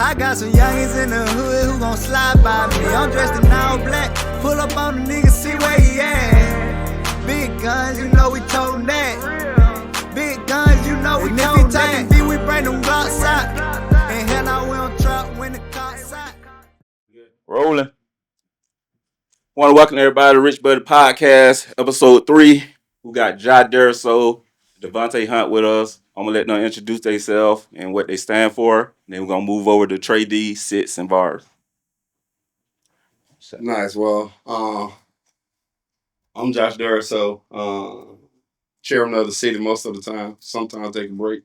I got some youngins in the hood who gon' slide by me. I'm dressed in all black. Pull up on the nigga, see where he at. Big guns, you know we totin' that. Big guns, you know we totin' that. And if he talkin' beat, we bring them Glocks out. And hell no, we don't trap when the cops out. Rolling. Want to welcome everybody to Rich Buddy Podcast, episode 3. We got Deriso, Davontae Hunt with us. I'm going to let them introduce themselves and what they stand for. Then we're going to move over to Trey D, Sits, and Bars. Nice. Well, I'm Josh Deriso, chairman of the city most of the time. Sometimes I take a break,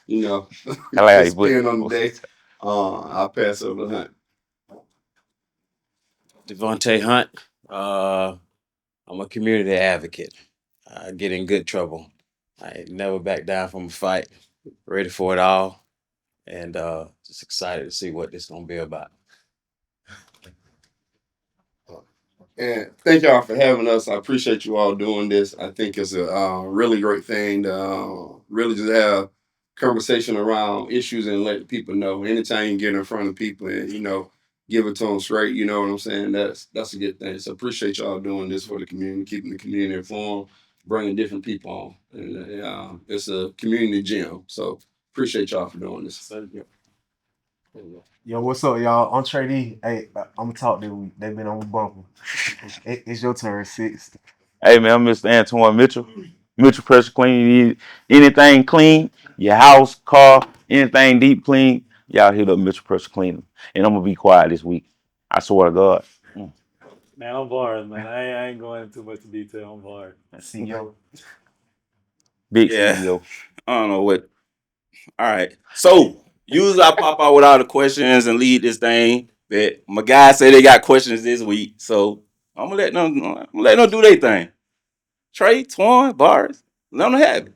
you know. Depending on the day. I'll pass over to Hunt. Davontae Hunt. I'm a community advocate. I get in good trouble. I never back down from a fight. Ready for it all. And just excited to see what this is going to be about. And thank y'all for having us. I appreciate you all doing this. I think it's a really great thing to really just have conversation around issues and let people know. Anytime you get in front of people and, give it to them straight, you know what I'm saying? That's a good thing. So appreciate y'all doing this for the community, keeping the community informed, bringing different people on. And it's a community gym. So appreciate y'all for doing this. Yo, what's up, y'all? I'm Trey D. Hey, I'm gonna talk this week. They've been on the bumper. It's your turn, Six. Hey, man, I'm Mr. Antwon Mitchell. Mitchell Pressure Clean. You need anything clean, your house, car, anything deep clean, y'all hit up Mitchell Pressure Cleaner. And I'm going to be quiet this week. I swear to God. Man, I'm Bars, man. I ain't going into too much detail. I'm Bars. CEO. Big CEO. I don't know what. All right. So, usually I pop out with all the questions and lead this thing. But my guys say they got questions this week. So, I'm going to let them do their thing. Trey, Twan, Bars, let them have it.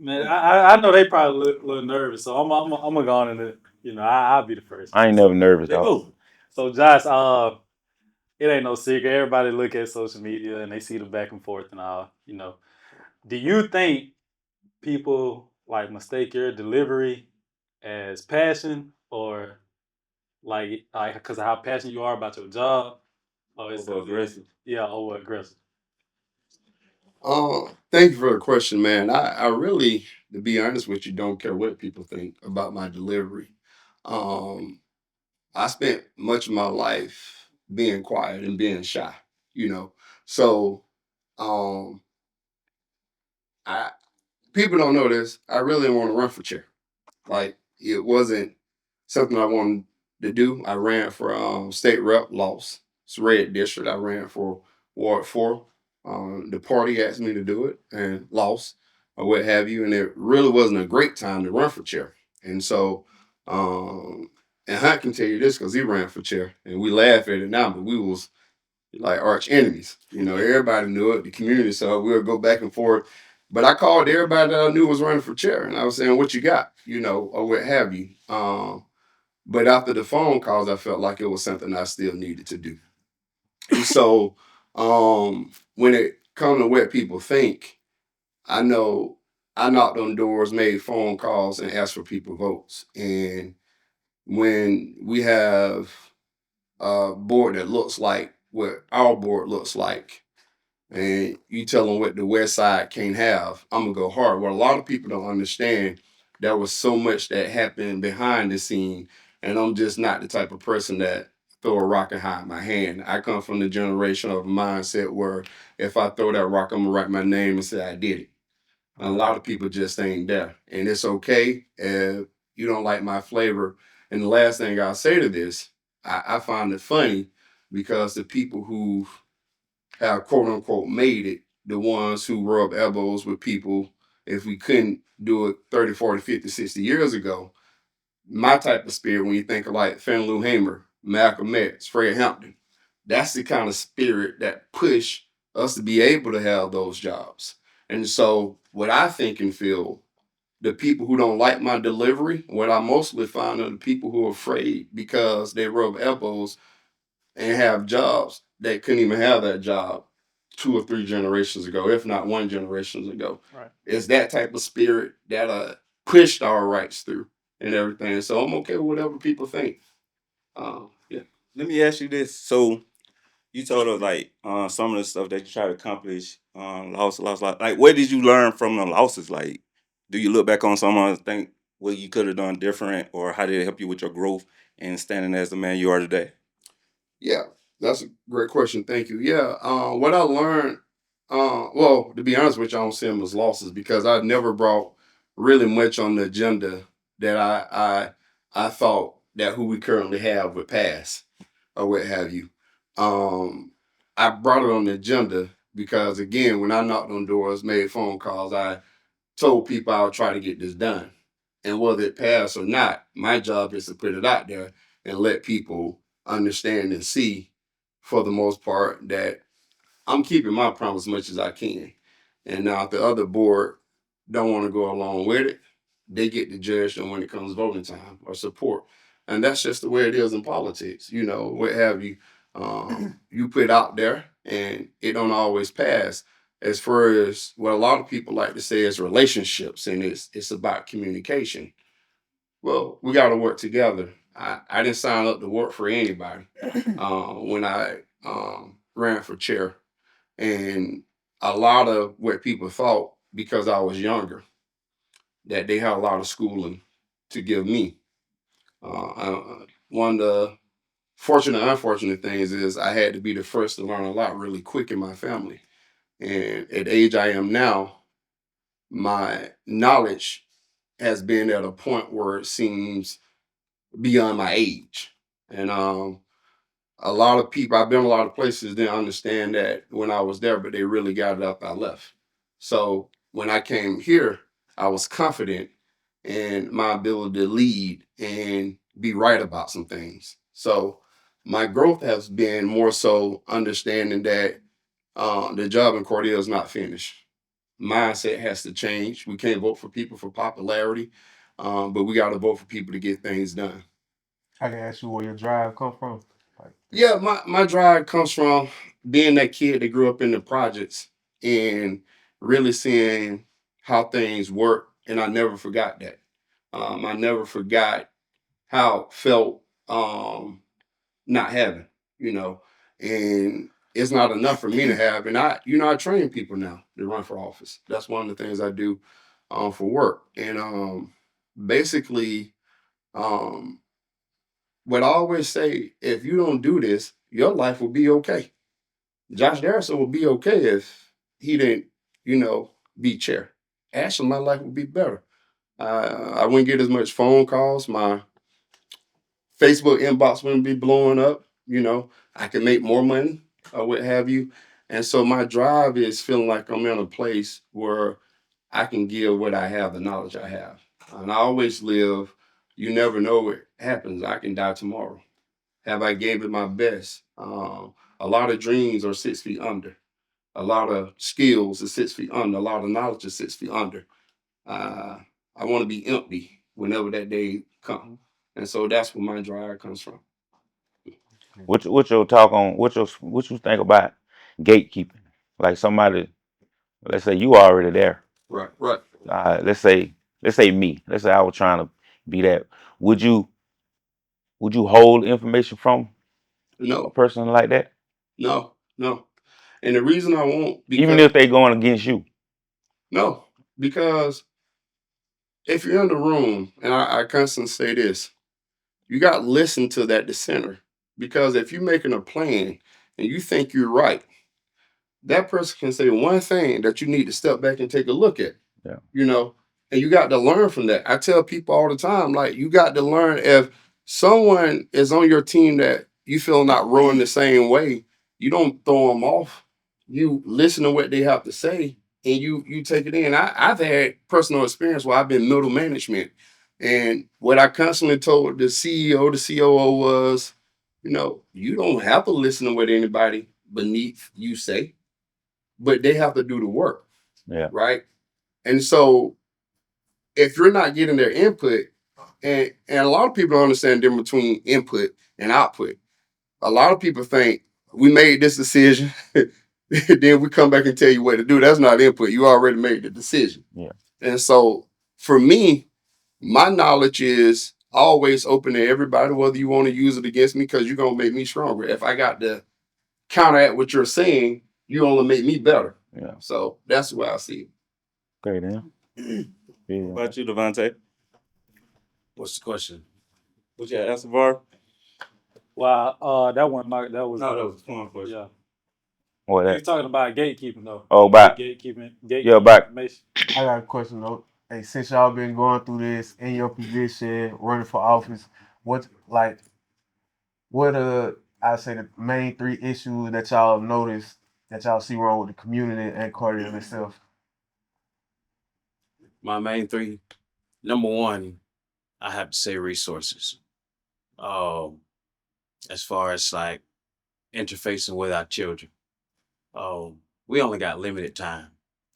Man, I know they probably look a little nervous, so I'm gonna go on in it. I'll be the first. I ain't never nervous, though. So Josh, it ain't no secret. Everybody look at social media and they see the back and forth and all. Do you think people like mistake your delivery as passion or like because of how passionate you are about your job, or is it aggressive? Yeah, over aggressive. Thank you for the question, man. I really, to be honest with you, don't care what people think about my delivery. I spent much of my life being quiet and being shy, So, people don't know this. I really want to run for chair. Like, it wasn't something I wanted to do. I ran for state rep, lost. It's red district. I ran for Ward 4. The party asked me to do it and lost or what have you. And it really wasn't a great time to run for chair. And so, and Hunt can tell you this because he ran for chair and we laugh at it now, but we was like arch enemies. Everybody knew it, the community. So we'll go back and forth. But I called everybody that I knew was running for chair. And I was saying, what you got, or what have you. But after the phone calls, I felt like it was something I still needed to do. And so when it comes to what people think, I know I knocked on doors, made phone calls, and asked for people votes. And when we have a board that looks like what our board looks like, and you tell them what the West Side can't have, I'm going to go hard. What a lot of people don't understand, there was so much that happened behind the scene, and I'm just not the type of person that throw a rock and hide my hand. I come from the generation of mindset where if I throw that rock, I'm going to write my name and say I did it. And a lot of people just ain't there. And it's okay if you don't like my flavor. And the last thing I'll say to this, I find it funny because the people who have quote unquote made it, the ones who rub elbows with people, if we couldn't do it 30, 40, 50, 60 years ago, my type of spirit, when you think of like Fannie Hamer, Malcolm X, Fred Hampton, that's the kind of spirit that push us to be able to have those jobs. And so what I think and feel, the people who don't like my delivery, what I mostly find are the people who are afraid because they rub elbows and have jobs that couldn't even have that job 2 or 3 generations ago, if not 1 generation ago. Right. It's that type of spirit that pushed our rights through and everything. So I'm okay with whatever people think. Yeah. Let me ask you this. So you told us like some of the stuff that you try to accomplish, loss. Like, where did you learn from the losses? Like, do you look back on some and think what you could have done different, or how did it help you with your growth and standing as the man you are today? Yeah, that's a great question. Thank you. Yeah, what I learned, well, to be honest with you, I don't see them as losses because I never brought really much on the agenda that I thought that who we currently have would pass or what have you. Um, I brought it on the agenda because again, when I knocked on doors, made phone calls, I told people I would try to get this done. And whether it passed or not, my job is to put it out there and let people understand and see, for the most part, that I'm keeping my promise as much as I can. And now if the other board don't want to go along with it, they get to judge them when it comes voting time or support. And that's just the way it is in politics, what have you. You put out there and it don't always pass. As far as what a lot of people like to say is relationships, and it's about communication. Well, we got to work together. I didn't sign up to work for anybody when I ran for chair. And a lot of what people thought, because I was younger, that they had a lot of schooling to give me. One of the fortunate and unfortunate things is I had to be the first to learn a lot really quick in my family. And at the age I am now, my knowledge has been at a point where it seems beyond my age. And a lot of people, I've been a lot of places, didn't understand that when I was there, but they really got it after I left. So when I came here, I was confident in my ability to lead and be right about some things. So my growth has been more so understanding that the job in Cordell is not finished. Mindset has to change. We can't vote for people for popularity, but we got to vote for people to get things done. I can ask you where your drive come from. Like, Yeah, my drive comes from being that kid that grew up in the projects and really seeing how things work, and I never forgot that. I never forgot how it felt not having, you know, and it's not enough for me to have. And I train people now to run for office. That's one of the things I do for work. And basically, um, what I always say, if you don't do this, your life will be okay. Josh Deriso would be okay if he didn't, be chair. Actually, my life would be better. I wouldn't get as much phone calls. My Facebook inbox wouldn't be blowing up. I can make more money or what have you. And so my drive is feeling like I'm in a place where I can give what I have, the knowledge I have. And I always live, you never know what happens. I can die tomorrow. Have I gave it my best? A lot of dreams are 6 feet under. A lot of skills are 6 feet under. A lot of knowledge is 6 feet under. I want to be empty whenever that day comes. And so that's where my drive comes from. What your talk on? What you think about gatekeeping? Like somebody, let's say you already there. Right, right. Let's say me. Let's say I was trying to be that. Would you would you hold information from a No, person like that, no, no. And the reason I won't, even because if they going against you? no, because if you're in the room, and I constantly say this, you got to listen to that dissenter. Because if you're making a plan and you think you're right, that person can say one thing that you need to step back and take a look at. Yeah. And you got to learn from that. I tell people all the time, like, you got to learn if someone is on your team that you feel not rowing the same way, you don't throw them off. You listen to what they have to say and you take it in. I've had personal experience where I've been middle management. And what I constantly told the CEO, the COO was, you don't have to listen to what anybody beneath you say, but they have to do the work. Yeah. Right. And so if you're not getting their input, and a lot of people don't understand the difference between input and output. A lot of people think we made this decision, then we come back and tell you what to do. That's not input. You already made the decision. Yeah. And so for me, my knowledge is always open to everybody, whether you want to use it against me, because you're gonna make me stronger. If I got to counteract what you're saying, you only make me better. Yeah. So that's the way I see it. Okay, then. What about you, Davontae? What's the question? What you answer, Var? Well, that was that was a fun question. yeah. What You're talking about gatekeeping though. Oh, about gatekeeping about information. I got a question though. Hey, since y'all been going through this in your position, running for office, what I say the main 3 issues that y'all notice that y'all see wrong with the community and Carter itself? My main 3. Number 1, I have to say resources. As far as like interfacing with our children. We only got limited time.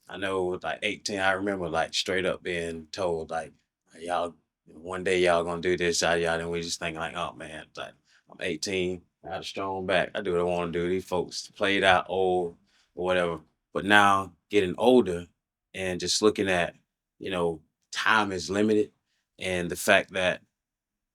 I know like 18, I remember like straight up being told like y'all one day y'all gonna do this, y'all, and we just thinking like, oh man, like I'm 18, I got a strong back. I do what I want to do. These folks played out old or whatever. But now getting older and just looking at, time is limited and the fact that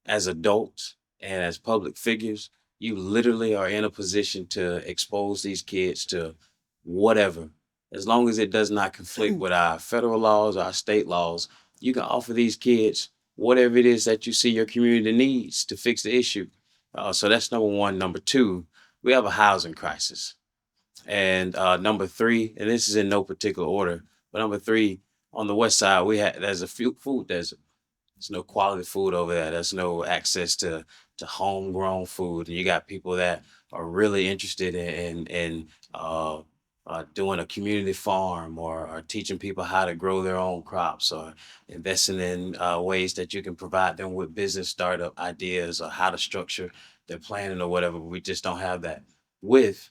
as adults and as public figures, you literally are in a position to expose these kids to whatever. As long as it does not conflict with our federal laws, our state laws, you can offer these kids whatever it is that you see your community needs to fix the issue. So that's number 1. Number 2, we have a housing crisis. And number 3, and this is in no particular order, but number 3, on the west side, there's a food desert. There's no quality food over there. There's no access to homegrown food. And you got people that are really interested in doing a community farm or teaching people how to grow their own crops or investing in ways that you can provide them with business startup ideas or how to structure their planning or whatever. We just don't have that with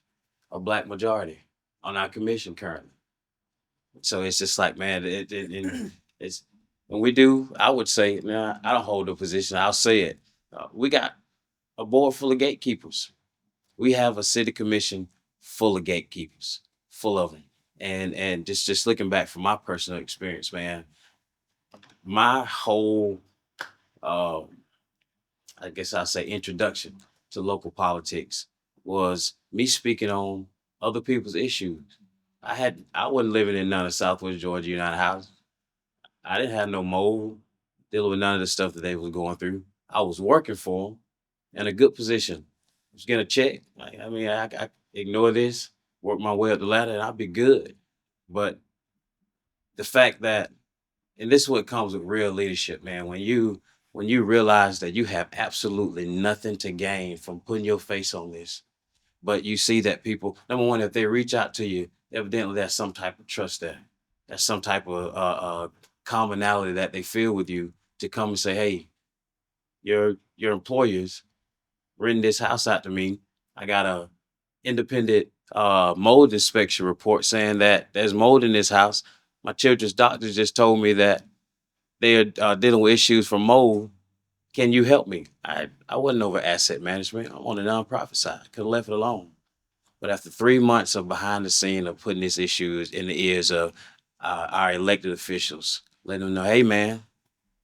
a Black majority on our commission currently. So it's just like, man, it's when we do, I would say, man, I don't hold a position. I'll say it. We got a board full of gatekeepers. We have a city commission full of gatekeepers, full of them. And just looking back from my personal experience, man, my whole, uh, I guess I'll say, introduction to local politics was me speaking on other people's issues. I wasn't living in none of Southwest Georgia United Housing. I didn't have no mold, dealing with none of the stuff that they was going through. I was working for them in a good position. I was getting a check. I ignore this, work my way up the ladder, and I'll be good. But the fact that, and this is what comes with real leadership, man. When you realize that you have absolutely nothing to gain from putting your face on this, but you see that people, number 1, if they reach out to you, evidently there's some type of trust there. There's some type of commonality that they feel with you to come and say, hey, your employers renting this house out to me. I got a independent mold inspection report saying that there's mold in this house. My children's doctor just told me that they're dealing with issues from mold. Can you help me? I wasn't over asset management. I'm on the nonprofit side. Could have left it alone. But after 3 months of behind the scene of putting these issues in the ears of our elected officials, letting them know, hey man,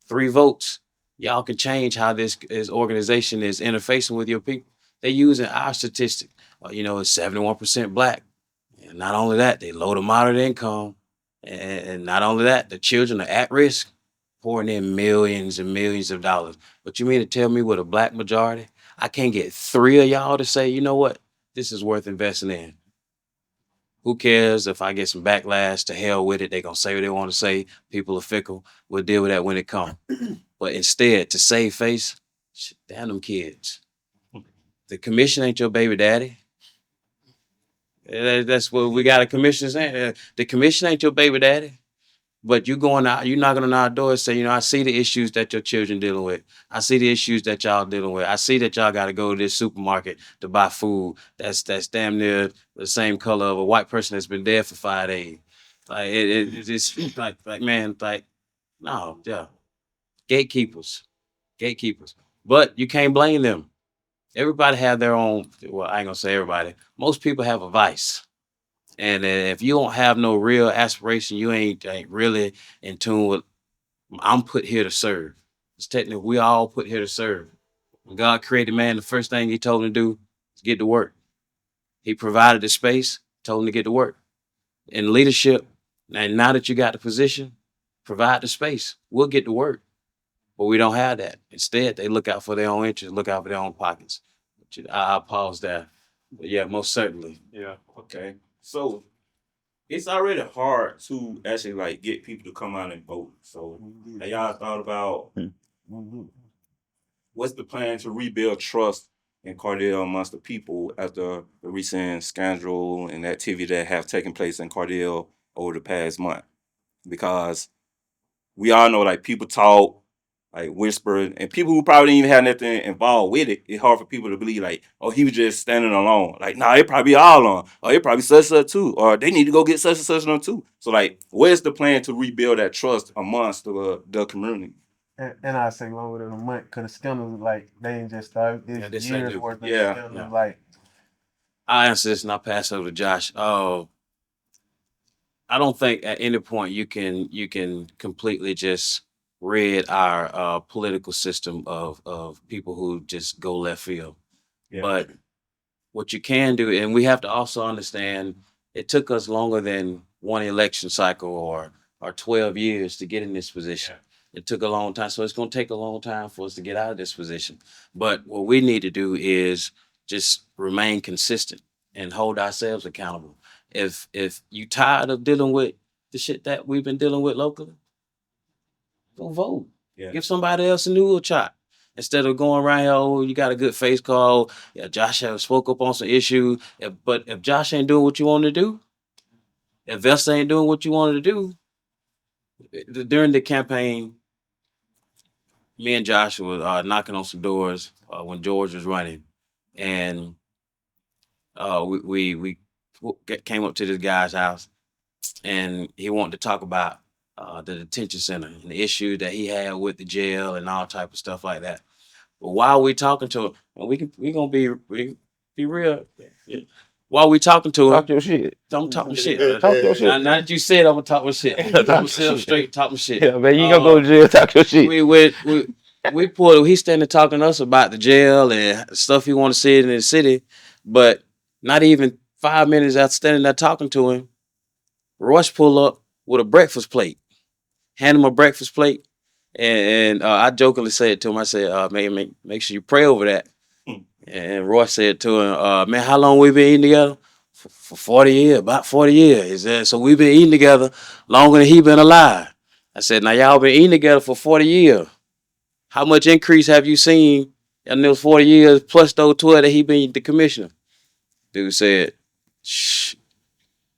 3 votes, y'all can change how this organization is interfacing with your people. They using our statistic. It's 71% Black. And not only that, they low to moderate income. And not only that, the children are at risk, pouring in millions and millions of dollars. But you mean to tell me with a Black majority, I can't get 3 of y'all to say, you know what, this is worth investing in. Who cares if I get some backlash? To hell with it. They're going to say what they want to say. People are fickle. We'll deal with that when it comes. But instead, to save face, damn them kids. The commission ain't your baby daddy. That's what we got a commission saying. The commission ain't your baby daddy. But you going out, you knocking on our door and say, I see the issues that your children dealing with. I see the issues that y'all dealing with. I see that y'all got to go to this supermarket to buy food that's damn near the same color of a white person that's been dead for 5 days. Like it's like man, like no, yeah, gatekeepers. But you can't blame them. Everybody have their own. Well, I ain't gonna say everybody. Most people have a vice. And if you don't have no real aspiration, you ain't really in tune with, I'm put here to serve. It's technically we all put here to serve. When God created man, the first thing he told him to do is get to work. He provided the space, told him to get to work. In leadership, and now that you got the position, provide the space. We'll get to work. But we don't have that. Instead, they look out for their own interests, look out for their own pockets. I'll pause there. But yeah, most certainly. Yeah. Okay. So it's already hard to actually like get people to come out and vote. So have y'all thought about what's the plan to rebuild trust in Cardell amongst the people after the recent scandal and activity that have taken place in Cardell over the past month? Because we all know like people talk, like whisper, and people who probably didn't even have nothing involved with it, it's hard for people to believe like, oh, he was just standing alone. Like, nah, it probably all on, or it probably such too, or they need to go get such and such on too. So like, where's the plan to rebuild that trust amongst the community? And I say longer than a month because the scandals like they ain't just started. It's this years ain't worth of yeah, scandals. yeah. Like I'll answer this and I'll pass over to Josh. I don't think at any point you can completely just rid our political system of people who just go left field. Yeah. But what you can do, and we have to also understand, it took us longer than one election cycle or 12 years to get in this position. It took a long time, so it's going to take a long time for us to get out of this position. But what we need to do is just remain consistent and hold ourselves accountable. If you tired of dealing with the shit that we've been dealing with locally, go vote. Yeah. Give somebody else a new shot. Instead of going around here, oh, you got a good face call. Yeah, Josh have spoke up on some issue. But if Josh ain't doing what you want to do, if Vesta ain't doing what you wanted to do, during the campaign, me and Josh were knocking on some doors when George was running, and we came up to this guy's house, and he wanted to talk about the detention center and the issue that he had with the jail and all type of stuff like that. But while we talking to him, and we gonna be real. While we talking to him, talk your shit. don't talk my shit. Talk your shit. Now that you said, I'm gonna talk my shit. I'm gonna sit up straight, talk my shit. Yeah, man, you ain't gonna go to jail. Talk your shit. We pulled. He's standing talking to us about the jail and stuff he want to see in the city, but not even 5 minutes after standing there talking to him, Royce pull up with a breakfast plate, hand him a breakfast plate, and I jokingly said to him, I said, man, make sure you pray over that. And Roy said to him, man, how long we been eating together? For 40 years, about 40 years. He said, so we've been eating together longer than he been alive. I said, now y'all been eating together for 40 years. How much increase have you seen in those 40 years plus those 12 that he been the commissioner? Dude said, shh,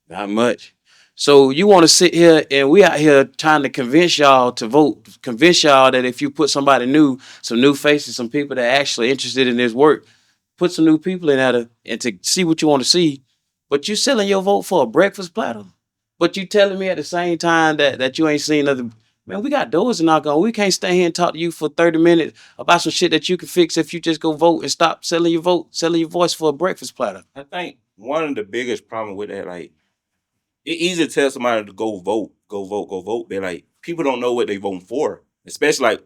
not much. So you want to sit here and we out here trying to convince y'all to vote, convince y'all that if you put somebody new, some new faces, some people that are actually interested in this work, put some new people in there and to see what you want to see. But you selling your vote for a breakfast platter. But you telling me at the same time that you ain't seen nothing. Man, we got doors to knock on. We can't stay here and talk to you for 30 minutes about some shit that you can fix if you just go vote and stop selling your vote, selling your voice for a breakfast platter. I think one of the biggest problems with that, like, it's easy to tell somebody to go vote, but like people don't know what they voting for. Especially like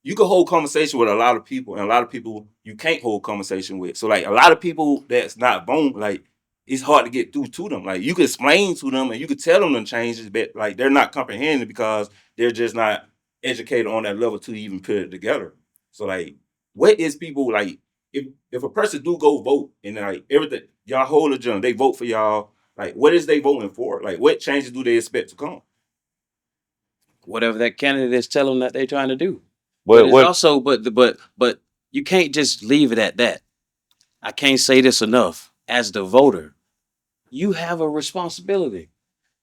you can hold conversation with a lot of people, and a lot of people you can't hold conversation with. So like a lot of people that's not voting, like it's hard to get through to them. Like you can explain to them and you can tell them the changes, but like they're not comprehending because they're just not educated on that level to even put it together. So like, what is people like? If a person do go vote and like everything, y'all hold a jump, they vote for y'all. Like, what is they voting for? Like, what changes do they expect to come? Whatever that candidate is telling them that they're trying to do. But it's also, but you can't just leave it at that. I can't say this enough. As the voter, you have a responsibility.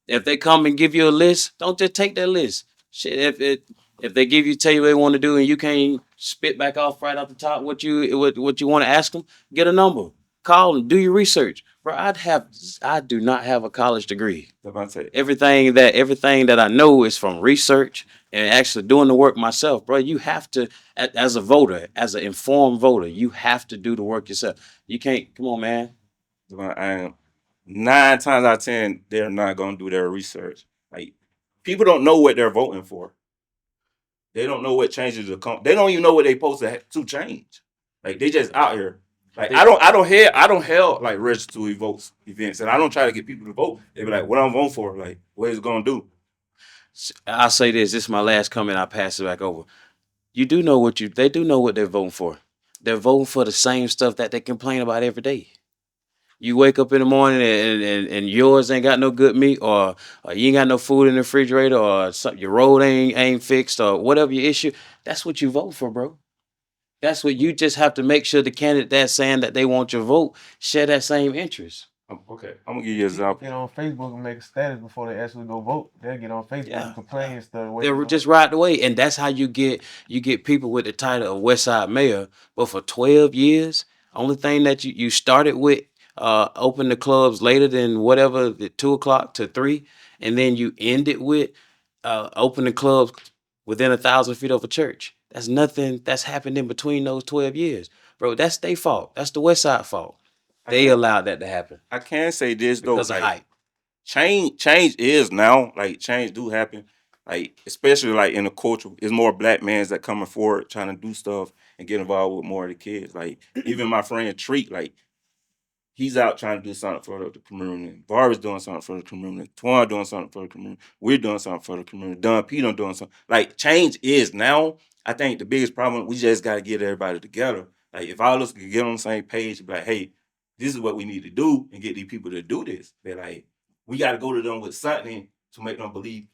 If they come and give you a list, don't just take that list. Shit, if they tell you what they want to do, and you can't spit back off right off the top what you want to ask them, get a number, call them, do your research. Bro, I do not have a college degree. Davontae. Everything that I know is from research and actually doing the work myself, bro. You have to, as a voter, as an informed voter, you have to do the work yourself. You can't. Come on, man. I am 9 times out of 10, they're not gonna do their research. Like people don't know what they're voting for. They don't know what changes to come. They don't even know what they supposed to change. Like they just out here. Like I don't held like register to votes events, and I don't try to get people to vote. They be like, "What I'm voting for? Like, what is it gonna do?" I'll say this. This is my last comment. I'll pass it back over. They do know what they're voting for. They're voting for the same stuff that they complain about every day. You wake up in the morning and yours ain't got no good meat, or you ain't got no food in the refrigerator, or your road ain't fixed, or whatever your issue. That's what you vote for, bro. That's what you just have to make sure the candidate that's saying that they want your vote share that same interest. Okay, I'm gonna give you an example. Get on Facebook and make a status before they actually go vote. They'll get on Facebook and complain and stuff. They'll just ride the way, and that's how you get people with the title of West Side Mayor. But for 12 years, only thing that you started with, open the clubs later than whatever, the 2 o'clock to 3, and then you ended with open the clubs within 1,000 feet of a church. That's nothing that's happened in between those 12 years, bro. That's their fault. That's the West Side fault. They allowed that to happen. I can say this though, because of hype. Change is now, like change do happen, like especially like in the culture. It's more black mans that coming forward trying to do stuff and get involved with more of the kids. Like even my friend Treat, like he's out trying to do something for the community. Barbara's doing something for the community. Twan doing something for the community. We're doing something for the community. Don Pete doing something. Like change is now. I think the biggest problem, we just got to get everybody together. Like if all of us could get on the same page, be like, hey, this is what we need to do, and get these people to do this. They're like, we got to go to them with something to make them believe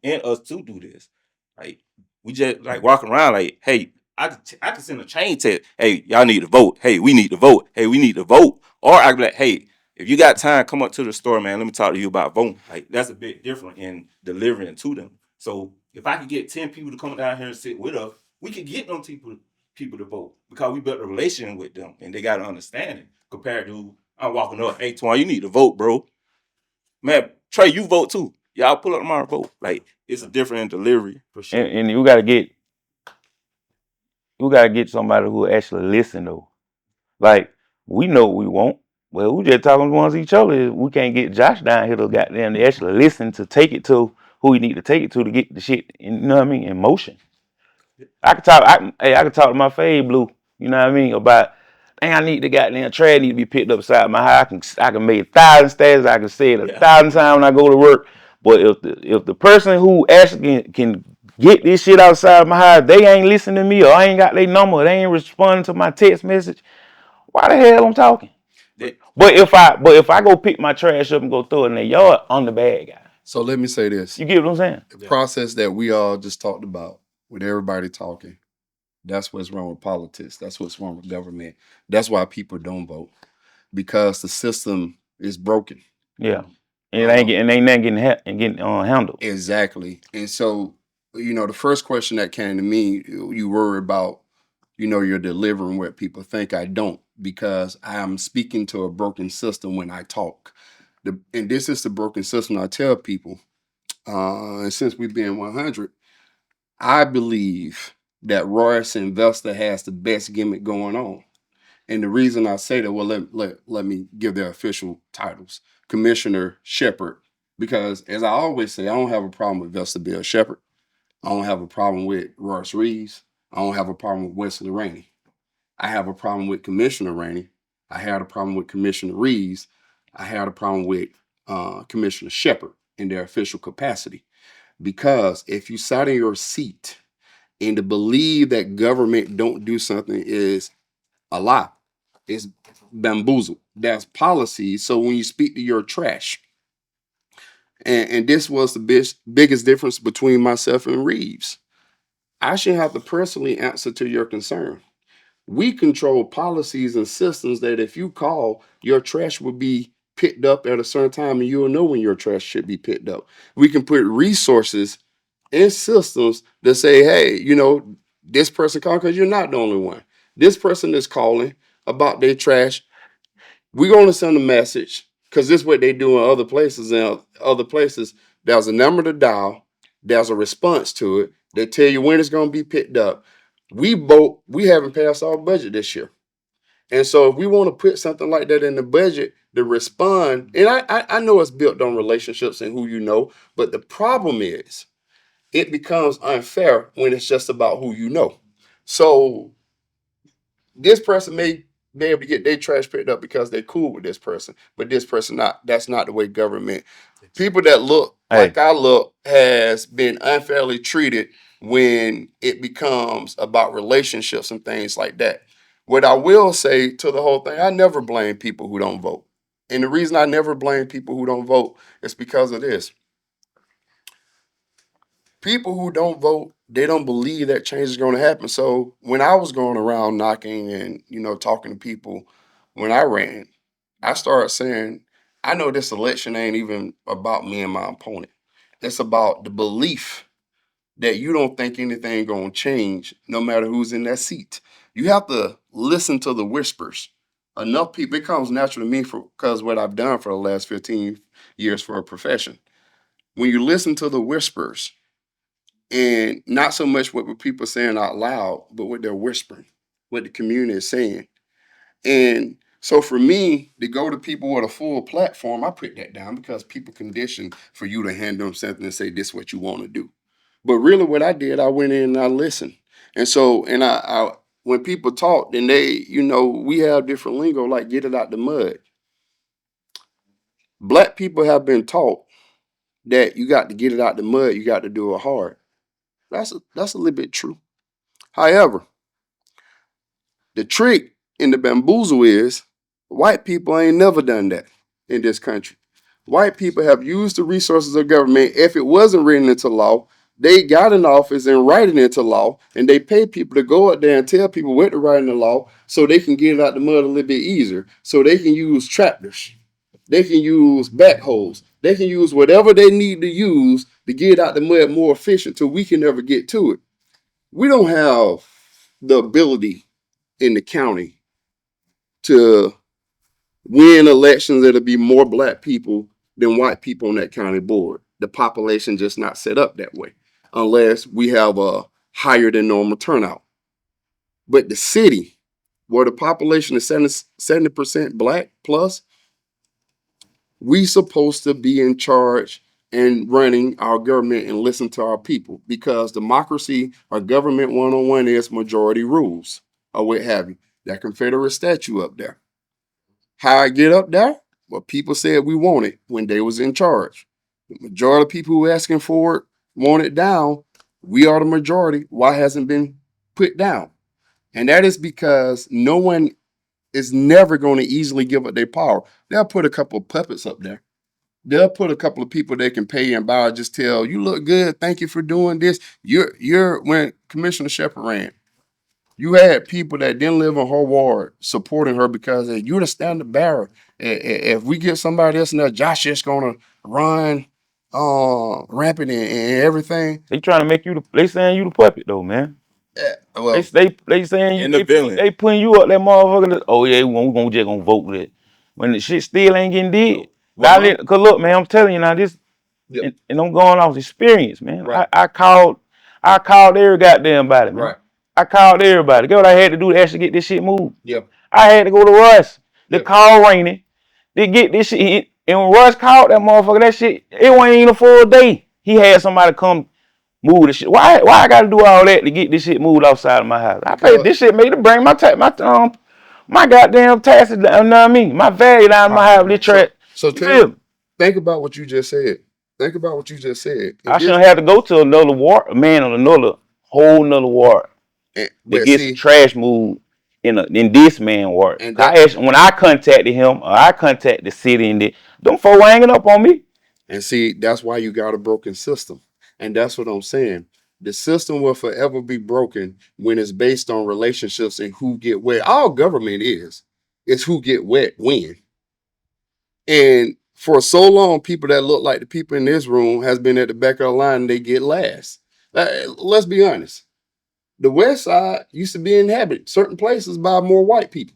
in us to do this. Like we just like walking around like, hey, I could send a chain text. Hey, y'all need to vote. Hey, we need to vote. Hey, we need to vote. Or I could be like, hey, if you got time, come up to the store, man. Let me talk to you about voting. Like that's a bit different in delivering to them. So if I could get 10 people to come down here and sit with us, we could get them people to vote because we built a relationship with them and they got to understand it. Compared to I'm walking up, hey Twan, you need to vote, bro. Man, Trey, you vote too. Y'all pull up tomorrow and vote. Like it's a different delivery for sure. And you gotta get somebody who actually listen though. Like we know what we want. Well, we just talking amongst each other. We can't get Josh down here to goddamn to actually listen to take it to who we need to take it to get the shit, you know what I mean, in motion. I could talk to my fade blue, you know what I mean, about dang, I need the goddamn trash need to be picked up beside my house. I can make 1,000 stats, I can say it 1,000 times when I go to work. But if the person who actually can get this shit outside my house, they ain't listening to me or I ain't got their number, they ain't responding to my text message, why the hell I'm talking? But if I go pick my trash up and go throw it in their yard, I'm the bad guy. So let me say this. You get what I'm saying? The process that we all just talked about with everybody talking, that's what's wrong with politics. That's what's wrong with government. That's why people don't vote. Because the system is broken. Yeah. And ain't getting handled. Exactly. And so, the first question that came to me, you worry about, you're delivering what people think. I don't, because I am speaking to a broken system when I talk. And this is the broken system. I tell people, and since we've been 100, I believe that Royce Investor has the best gimmick going on. And the reason I say that, well, let me give their official titles. Commissioner Shepard, because as I always say, I don't have a problem with Vesta Bill Shepard. I don't have a problem with Royce Reeves. I don't have a problem with Wesley Rainey. I have a problem with Commissioner Rainey. I had a problem with Commissioner Reeves. I had a problem with Commissioner Shepard in their official capacity. Because if you sat in your seat and to believe that government don't do something is a lie. It's bamboozled. That's policy. So when you speak to your trash, and this was the biggest difference between myself and Reeves, I shouldn't have to personally answer to your concern. We control policies and systems that if you call, your trash will be picked up at a certain time and you'll know when your trash should be picked up. We can put resources in systems that say, hey, this person called because you're not the only one. This person is calling about their trash. We're going to send a message because this is what they do in other places. And other places, there's a number to dial. There's a response to it. They tell you when it's going to be picked up. We haven't passed our budget this year. And so if we want to put something like that in the budget to respond, and I know it's built on relationships and who you know, but the problem is it becomes unfair when it's just about who you know. So this person may be able to get their trash picked up because they're cool with this person, but this person not. That's not the way government. People that look like I look has been unfairly treated when it becomes about relationships and things like that. What I will say to the whole thing, I never blame people who don't vote. And the reason I never blame people who don't vote is because of this. People who don't vote, they don't believe that change is going to happen. So when I was going around knocking and, talking to people when I ran, I started saying, I know this election ain't even about me and my opponent. It's about the belief that you don't think anything going to change no matter who's in that seat. You have to listen to the whispers. Enough people, it comes natural to me because what I've done for the last 15 years for a profession. When you listen to the whispers, and not so much what people are saying out loud, but what they're whispering, what the community is saying. And so for me to go to people with a full platform, I put that down because people condition for you to hand them something and say, this is what you want to do. But really what I did, I went in and I listened. And so, and I when people talk, then they, we have different lingo, like get it out the mud. Black people have been taught that you got to get it out the mud, you got to do it hard. That's a little bit true. However, the trick in the bamboozle is white people ain't never done that in this country. White people have used the resources of government. If it wasn't written into law, they got in office and write it into law, and they pay people to go out there and tell people what to write in the law so they can get it out the mud a little bit easier. So they can use tractors. They can use backhoes. They can use whatever they need to use to get it out the mud more efficient so we can never get to it. We don't have the ability in the county to win elections that'll be more black people than white people on that county board. The population just not set up that way unless we have a higher than normal turnout. But the city, where the population is 70% black plus, we supposed to be in charge and running our government and listen to our people, because democracy or government 101 is majority rules or what have you. That Confederate statue up there. How I get up there? Well, people said we want it when they was in charge. The majority of people who asking for it want it down. We are the majority. Why hasn't been put down? And that is because no one is never going to easily give up their power. They'll put a couple of puppets up there. They'll put a couple of people they can pay and buy, just tell, you look good, thank you for doing this. When Commissioner Shepard ran, you had people that didn't live in her ward supporting her because you're the standard bearer. If we get somebody else in there, Josh is gonna run rampant and everything. They trying to make you they saying you the puppet though, man. Well, they saying in the villain. they putting you up that motherfucker. Oh yeah, we just gonna vote with it. When the shit still ain't getting did. Cause look, man, I'm telling you now, this and I'm going off experience, man. Right. I called every goddamn body, man. Right. I called everybody. Guess what I had to do to actually get this shit moved? Yep. I had to go to Russ. The call raining. They get this shit hit. And when Russ called that motherfucker, that shit, it wasn't even a full day. He had somebody come move the shit. Why I gotta do all that to get this shit moved outside of my house? I paid this shit made to bring my goddamn taxes down, you know what I mean? My value down in my house. This track. So think about what you just said. Think about what you just said. I shouldn't have to go to another ward, man, on another whole nother ward to get some trash moved in this man ward. When I contacted him, or I contacted the city, and them folks hanging up on me. And see, that's why you got a broken system. And that's what I'm saying. The system will forever be broken when it's based on relationships and who get wet. All government is who get wet when. And for so long, people that look like the people in this room has been at the back of the line and they get last. Let's be honest. The West Side used to be inhabited certain places by more white people.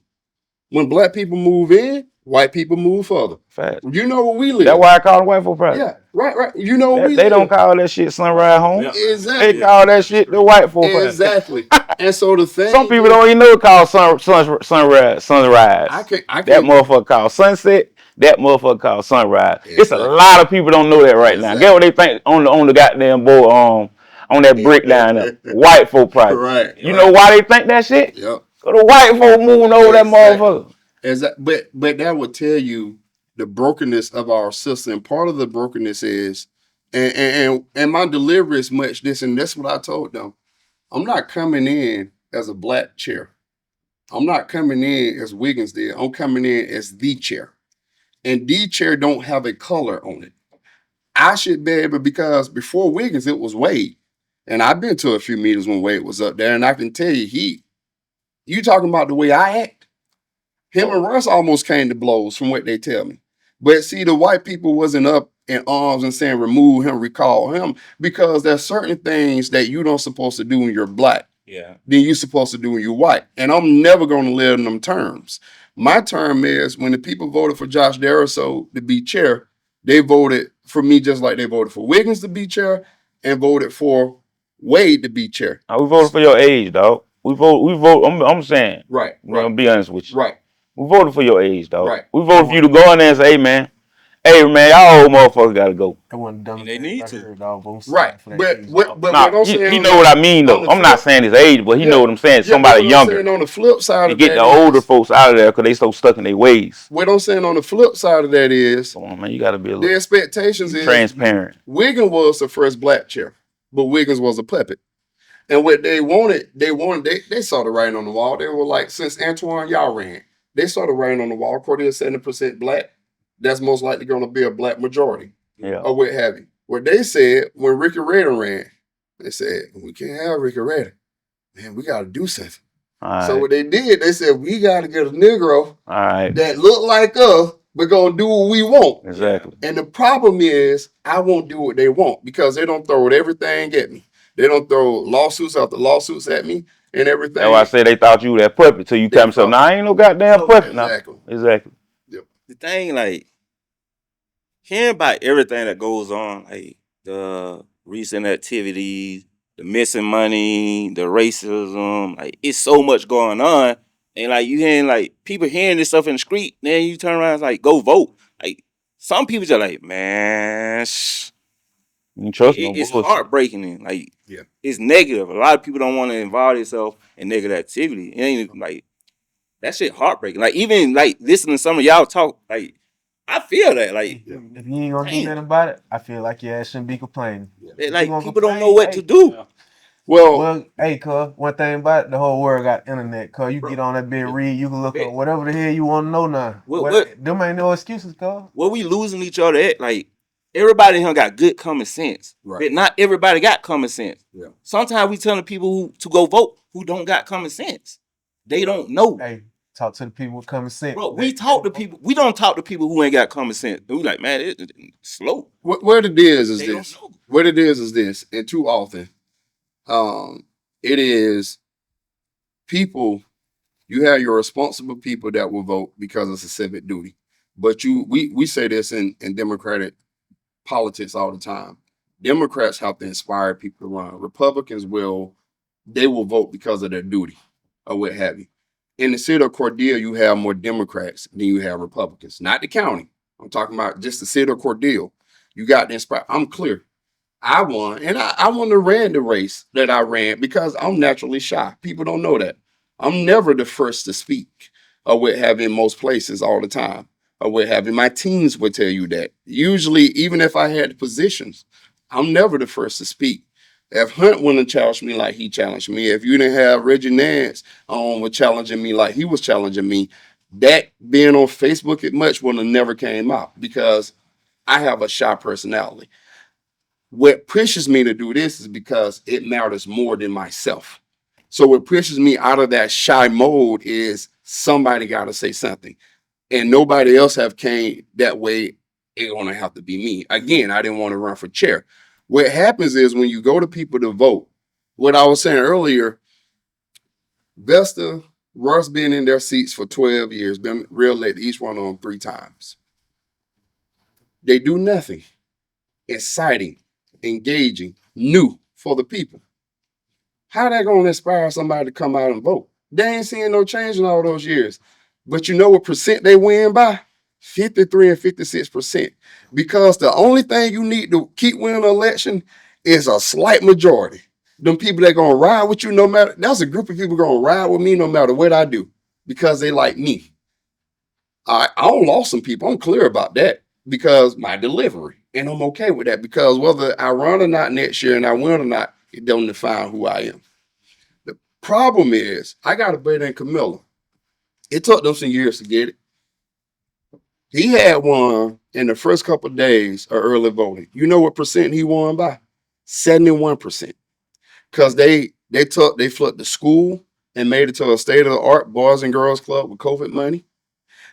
When black people move in, white people move further. Fact. You know where we live. That's why I call it white folk project. Yeah, right. You know where we live. They don't call that shit Sunrise Home. Yeah. Exactly. They call that shit the white folk project. Exactly. And so the thing, some people don't even know it called sunrise. I can't. That motherfucker called sunset. That motherfucker called sunrise. Exactly. It's a lot of people don't know that right now. Get what they think on the goddamn board. on that brick down there. White folk project. Right. You know why they think that shit? Yep. So the white folk moving over that motherfucker. But that would tell you the brokenness of our system. Part of the brokenness is, and my delivery is much this, and that's what I told them. I'm not coming in as a black chair. I'm not coming in as Wiggins did. I'm coming in as the chair. And the chair don't have a color on it. I should be able, because before Wiggins, it was Wade. And I've been to a few meetings when Wade was up there, and I can tell you, you talking about the way I act. Him and Russ almost came to blows from what they tell me. But see, the white people wasn't up in arms and saying remove him, recall him, because there's certain things that you don't supposed to do when you're black. Yeah. Then you're supposed to do when you're white. And I'm never going to live in them terms. My term is when the people voted for Josh Deriso to be chair, they voted for me just like they voted for Wiggins to be chair and voted for Wade to be chair. We voted for your age, dog. We vote. I'm saying. Right. I'm gonna be honest with you. Right. We voted for your age, dog. Right. We voted for you to go in there and say, hey man, y'all old motherfuckers gotta go. That wasn't dumb. They need to. Right. But what I'm saying, he know what I mean though. I'm not saying his age, but he know what I'm saying. Somebody younger. On the flip side to of get the older folks out of there because they so stuck in their ways. What I'm saying on the flip side of that is, come on, man, you gotta be a the little expectations is transparent. Wiggins was the first black chair, but Wiggins was a puppet. And what they wanted, they saw the writing on the wall. They were like, since Antwon, y'all ran. They saw the writing on the wall. Cordia 70% black. That's most likely going to be a black majority. Yeah. Or what have you. What they said when Ricky Redder ran, they said, we can't have Ricky Redder. Man, we got to do something. So what they did, they said, we got to get a Negro that look like us, but going to do what we want. Exactly. And the problem is, I won't do what they want because they don't throw everything at me. They don't throw lawsuits after lawsuits at me and everything. That's why I say they thought you were that puppet till you come so now I ain't no goddamn puppet now. Exactly. Yep. The thing, like, hearing about everything that goes on, like the recent activities, the missing money, the racism, like it's so much going on. And like you hearing like people hearing this stuff in the street, then you turn around and like go vote. Like some people just like, man, you trust it's heartbreaking. Like it's negative. A lot of people don't want to involve themselves in negative activity. It ain't like that shit heartbreaking. Like even like listening to some of y'all talk, like I feel that. Like if you ain't gonna do nothing about it, I feel like your ass shouldn't be complaining. Like people don't know what to do. Yeah. Well, hey, cuz, one thing about it, the whole world got internet, cuz. You get on that bit, read, you can look up whatever the hell you want to know now. Them ain't no excuses, cuz. What we losing each other at? Like, everybody here got good common sense. Right. But not everybody got common sense. Yeah. Sometimes we telling people to go vote who don't got common sense. They don't know. Hey, talk to the people with common sense. Bro, we talk to people. We don't talk to people who ain't got common sense. We like, man, it's slow. What it is this. What it is this. And too often, it is people, you have your responsible people that will vote because it's a civic duty. But we say this in Democratic politics all the time. Democrats have to inspire people to run. Republicans will vote because of their duty or what have you. In the city of Cordele, you have more Democrats than you have Republicans. Not the county. I'm talking about just the city of Cordele. You got to inspire. I'm clear. I won, and I wouldn't have ran the race that I ran because I'm naturally shy. People don't know that. I'm never the first to speak or what have you in most places all the time or what have you. My teams would tell you that. Usually, even if I had positions, I'm never the first to speak. If Hunt wouldn't challenge me like he challenged me, if you didn't have Reggie Nance was challenging me like he was challenging me, that being on Facebook it much would have never came out because I have a shy personality. What pushes me to do this is because it matters more than myself. So what pushes me out of that shy mode is somebody got to say something. And nobody else have came that way. It's going to have to be me. Again, I didn't want to run for chair. What happens is when you go to people to vote, what I was saying earlier, Vesta, Russ been in their seats for 12 years, been reelected each one of them 3 times. They do nothing exciting, engaging, new for the people. How that going to inspire somebody to come out and vote? They ain't seeing no change in all those years. But you know what percent they win by? 53 and 56%. Because the only thing you need to keep winning an election is a slight majority. Them people that gonna ride with you no matter, that's a group of people gonna ride with me no matter what I do because they like me. I don't lost some people. I'm clear about that because my delivery. And I'm okay with that because whether I run or not next year and I win or not, it don't define who I am. The problem is I got a better than Camilla. It took them some years to get it. He had one in the first couple of days of early voting. You know what percent he won by? 71%. Because they flipped the school and made it to a state-of-the-art Boys and Girls Club with COVID money.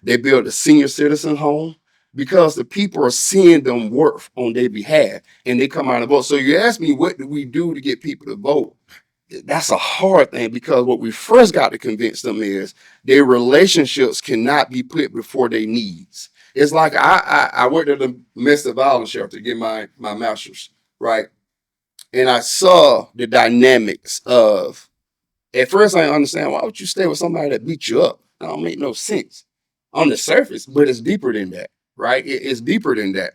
They built a senior citizen home because the people are seeing them work on their behalf and they come out and vote. So you ask me, what do we do to get people to vote? That's a hard thing because what we first got to convince them is their relationships cannot be put before their needs. It's like I worked at a domestic violence shelter to get my master's, right? And I saw the dynamics of, at first I didn't understand, why would you stay with somebody that beat you up? That don't make no sense on the surface, but it's deeper than that, right? It's deeper than that.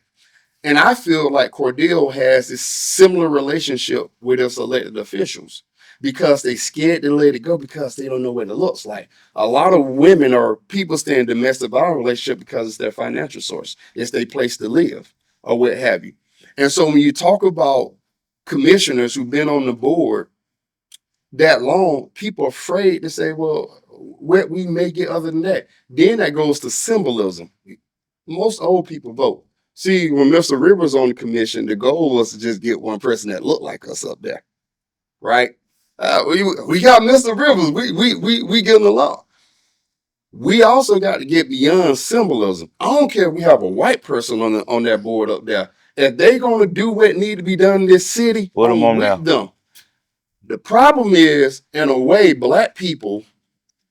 And I feel like Cordell has this similar relationship with us elected officials because they scared to let it go because they don't know what it looks like. A lot of women or people stay in domestic violence relationship because it's their financial source. It's their place to live or what have you. And so when you talk about commissioners who've been on the board that long, people are afraid to say, well, what we may get other than that. Then that goes to symbolism. Most old people vote. See, when Mr. Rivers on the commission, the goal was to just get one person that looked like us up there, right? We got Mr. Rivers. We getting along. We also got to get beyond symbolism. I don't care if we have a white person on that board up there. If they're gonna do what need to be done in this city, Put them I'm on with now. them. The problem is, in a way, black people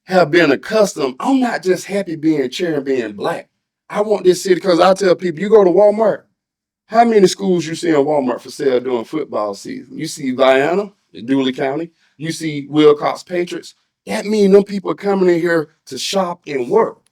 have been accustomed. I'm not just happy being chair and being black. I want this city because I tell people, you go to Walmart, how many schools you see in Walmart for sale during football season? You see Vienna, Dooley County. You see Wilcox Patriots. That means them people are coming in here to shop and work.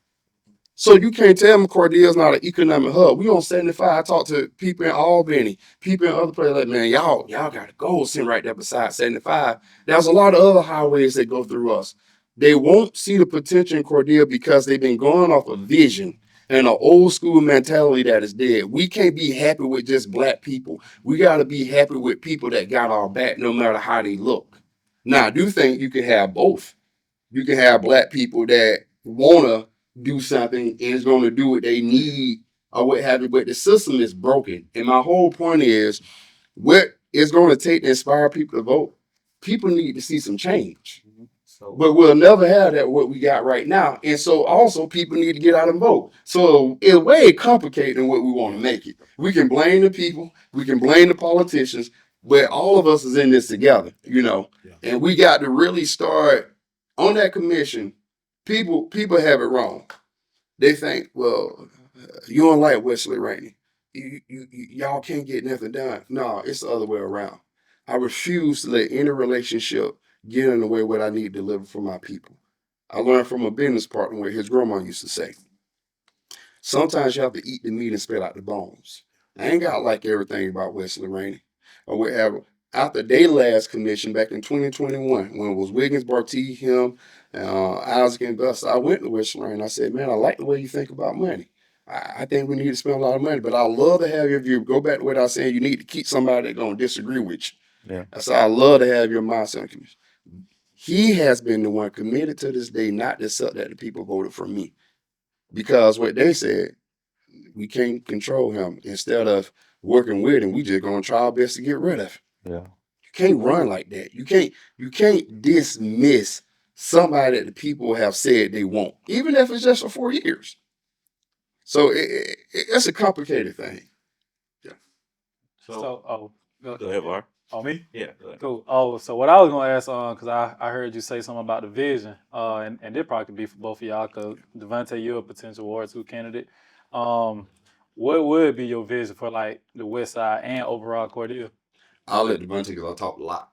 So you can't tell me Cordell's not an economic hub. We on 75. I talk to people in Albany, people in other places like, man, y'all got a gold sitting right there beside 75. There's a lot of other highways that go through us. They won't see the potential in Cordell because they've been going off a vision and an old school mentality that is dead. We can't be happy with just black people. We got to be happy with people that got our back no matter how they look. Now, I do think you can have both. You can have black people that want to do something and is going to do what they need or what have you, but the system is broken. And my whole point is, what it's going to take to inspire people to vote, people need to see some change. But we'll never have that what we got right now. And so also people need to get out and vote. So it's way complicated than what we want to make it. We can blame the people, we can blame the politicians, but all of us is in this together, you know. And we got to really start on that commission. People have it wrong. They think, well, you don't like Wesley Rainey. Y'all can't get nothing done. No, it's the other way around. I refuse to let any relationship get in the way of what I need to deliver for my people. I learned from a business partner where his grandma used to say, sometimes you have to eat the meat and spit out the bones. I ain't got like everything about Wesley Rainey or whatever. After their last commission back in 2021, when it was Wiggins, Barty, him, Isaac, and Gus, I went to Wesley Rainey. I said, man, I like the way you think about money. I think we need to spend a lot of money, but I love to have your view. Go back to what I was saying. You need to keep somebody that's going to disagree with you. Yeah. So I love to have your mindset on commission. He has been the one committed to this day not to accept that the people voted for me. Because what they said, we can't control him. Instead of working with him, we just gonna try our best to get rid of him. Yeah. You can't run like that. You can't dismiss somebody that the people have said they want, even if it's just for 4 years. So it's a complicated thing. Yeah. So, Go ahead, Var. on me? Yeah. Go ahead. Cool. Oh, so what I was gonna ask because I heard you say something about the vision, and it probably could be for both of y'all, because Davontae, you're a potential Ward 2 candidate. What would be your vision for like the West Side and overall Cordell? I'll let Davontae because I talk a lot.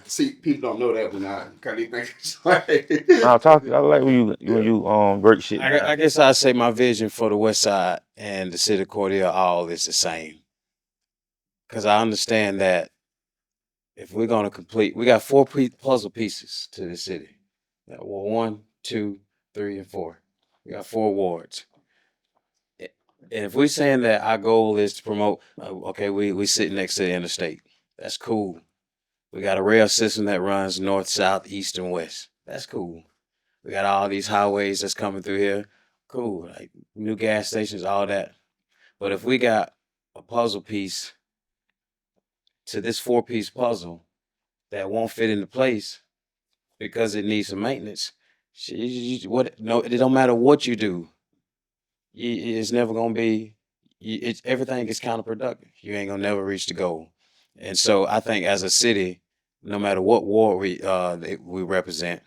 See, people don't know that when I kind of think it's like. I'll talk. I like when you break shit. I guess I'd say my vision for the West Side and the city of Cordell all is the same. because I understand that if we're gonna complete, we got four puzzle pieces to the city. Well, 1, 2, 3, and 4. We got 4 wards. And if we're saying that our goal is to promote, okay, we sit next to the interstate. That's cool. We got a rail system that runs north, south, east, and west. That's cool. We got all these highways that's coming through here. Cool. Like new gas stations, all that. But if we got a puzzle piece to this 4-piece puzzle that won't fit into place because it needs some maintenance, no, it don't matter what you do. It's never gonna be. Everything is counterproductive. You ain't gonna never reach the goal. And so I think as a city, no matter what ward we represent,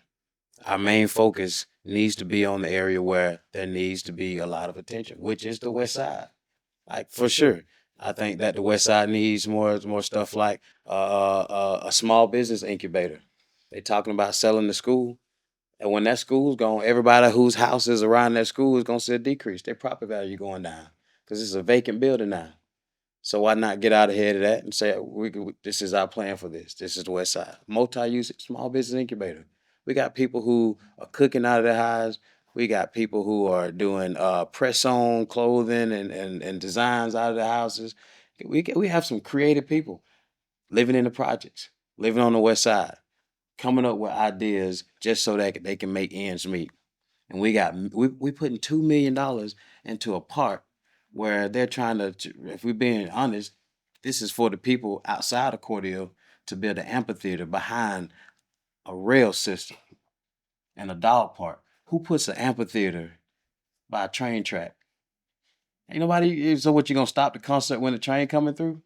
our main focus needs to be on the area where there needs to be a lot of attention, which is the west side. Like for sure, I think that the west side needs more stuff like a small business incubator. They talking about selling the school, and when that school's gone, everybody whose house is around that school is gonna see a decrease. Their property value going down because it's a vacant building now. So why not get out ahead of that and say this is our plan for this? This is the west side multi-use small business incubator. We got people who are cooking out of their house. We got people who are doing press-on clothing and designs out of their houses. We have some creative people living in the projects, living on the west side, coming up with ideas just so that they can make ends meet. And we putting $2 million into a park where they're trying to, if we're being honest, this is for the people outside of Cordell to build an amphitheater behind a rail system and a dog park. Who puts an amphitheater by a train track? Ain't nobody. So what, you gonna stop the concert when the train coming through?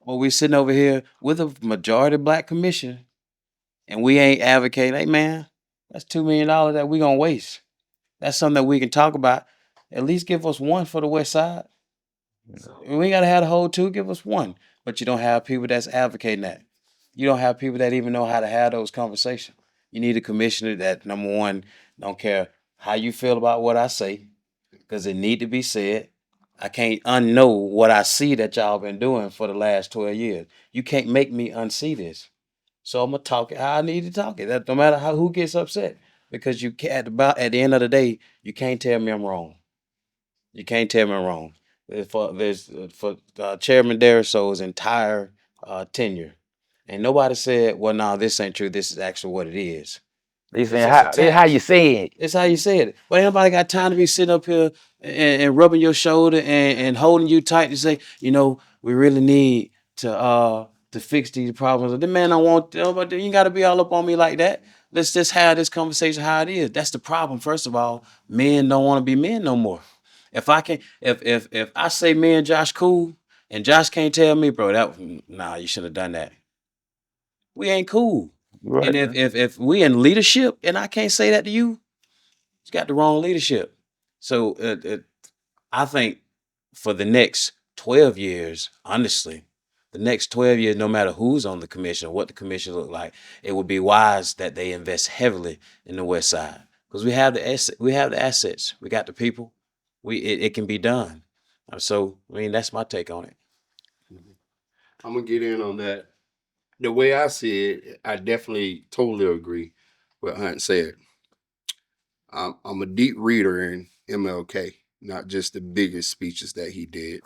Well, we sitting over here with a majority black commission, and we ain't advocating. Hey man, that's $2 million that we gonna waste. That's something that we can talk about. At least give us one for the west side. We ain't gotta have the whole 2. Give us one. But you don't have people that's advocating that. You don't have people that even know how to have those conversations. You need a commissioner that, number one, don't care how you feel about what I say, because it need to be said. I can't unknow what I see that y'all been doing for the last 12 years. You can't make me unsee this. So I'm gonna talk it how I need to talk it. That no matter who gets upset, because you can't, at the end of the day, you can't tell me I'm wrong. You can't tell me I'm wrong. For Chairman Deriso's entire tenure, and nobody said, "Well, no, this ain't true. This is actually what it is." They saying how you say it. It's how you say it. But ain't nobody got time to be sitting up here and rubbing your shoulder and holding you tight and say, we really need to fix these problems. The man don't want, but you got to be all up on me like that. Let's just have this conversation how it is. That's the problem. First of all, men don't want to be men no more. If I say me and Josh cool, and Josh can't tell me, bro, you shouldn't have done that. We ain't cool. Right. And if we in leadership and I can't say that to you, you got the wrong leadership. So I think for the next 12 years, honestly, the next 12 years, no matter who's on the commission or what the commission look like, it would be wise that they invest heavily in the west side, because we have the assets, we got the people, it can be done. So that's my take on it. I'm gonna get in on that. The way I see it, I definitely totally agree with Hunt said. I'm a deep reader in MLK, not just the biggest speeches that he did,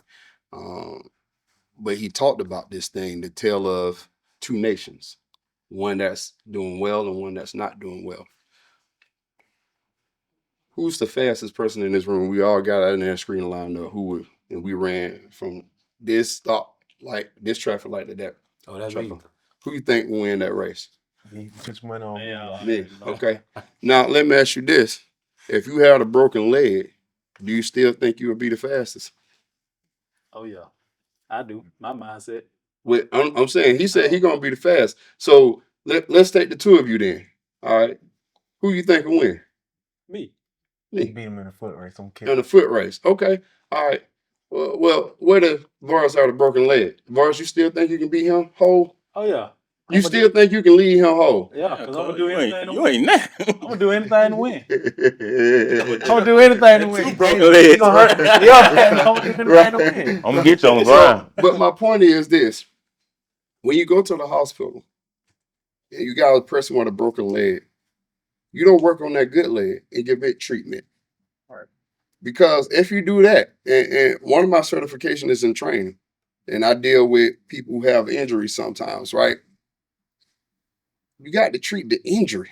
but he talked about this thing, the tale of 2 nations, one that's doing well and one that's not doing well. Who's the fastest person in this room? We all got out in that screen lined up. And we ran from this traffic light to that. Oh, that's traffic. me. Who you think will win that race? He just went on. Me. Okay. Now let me ask you this: if you had a broken leg, do you still think you would be the fastest? Oh yeah, I do. My mindset. I'm saying he said he gonna be the fastest. So let's take the 2 of you then. All right. Who you think will win? Me. Beat him in a foot race. In a foot race. Okay. All right. Well, what if Vars had a broken leg? Vars, you still think you can beat him whole? Oh yeah. You still think you can leave him whole? Yeah, because I'm gonna do anything. You ain't that. I'm gonna do anything to win. I'm gonna do anything to win. Two broken legs. Yeah, I'm gonna do anything to win. I'm gonna get you on the ground. But my point is this: when you go to the hospital and you got a person with a broken leg, you don't work on that good leg and give it treatment. Right. Because if you do that, and one of my certifications is in training, and I deal with people who have injuries sometimes, right? You got to treat the injury.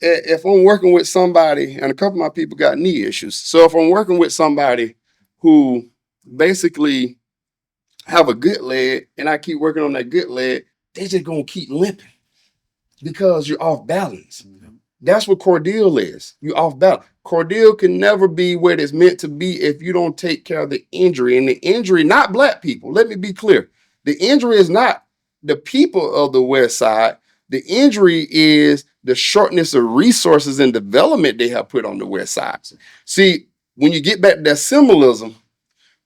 If I'm working with somebody, and a couple of my people got knee issues, so if I'm working with somebody who basically have a good leg, and I keep working on that good leg, they just gonna keep limping because you're off balance. That's what cordial is. You're off balance. Cordial can never be what it's meant to be if you don't take care of the injury. And the injury, not black people. Let me be clear. The injury is not the people of the West Side. The injury is the shortness of resources and development they have put on the West Side. See, when you get back to that symbolism,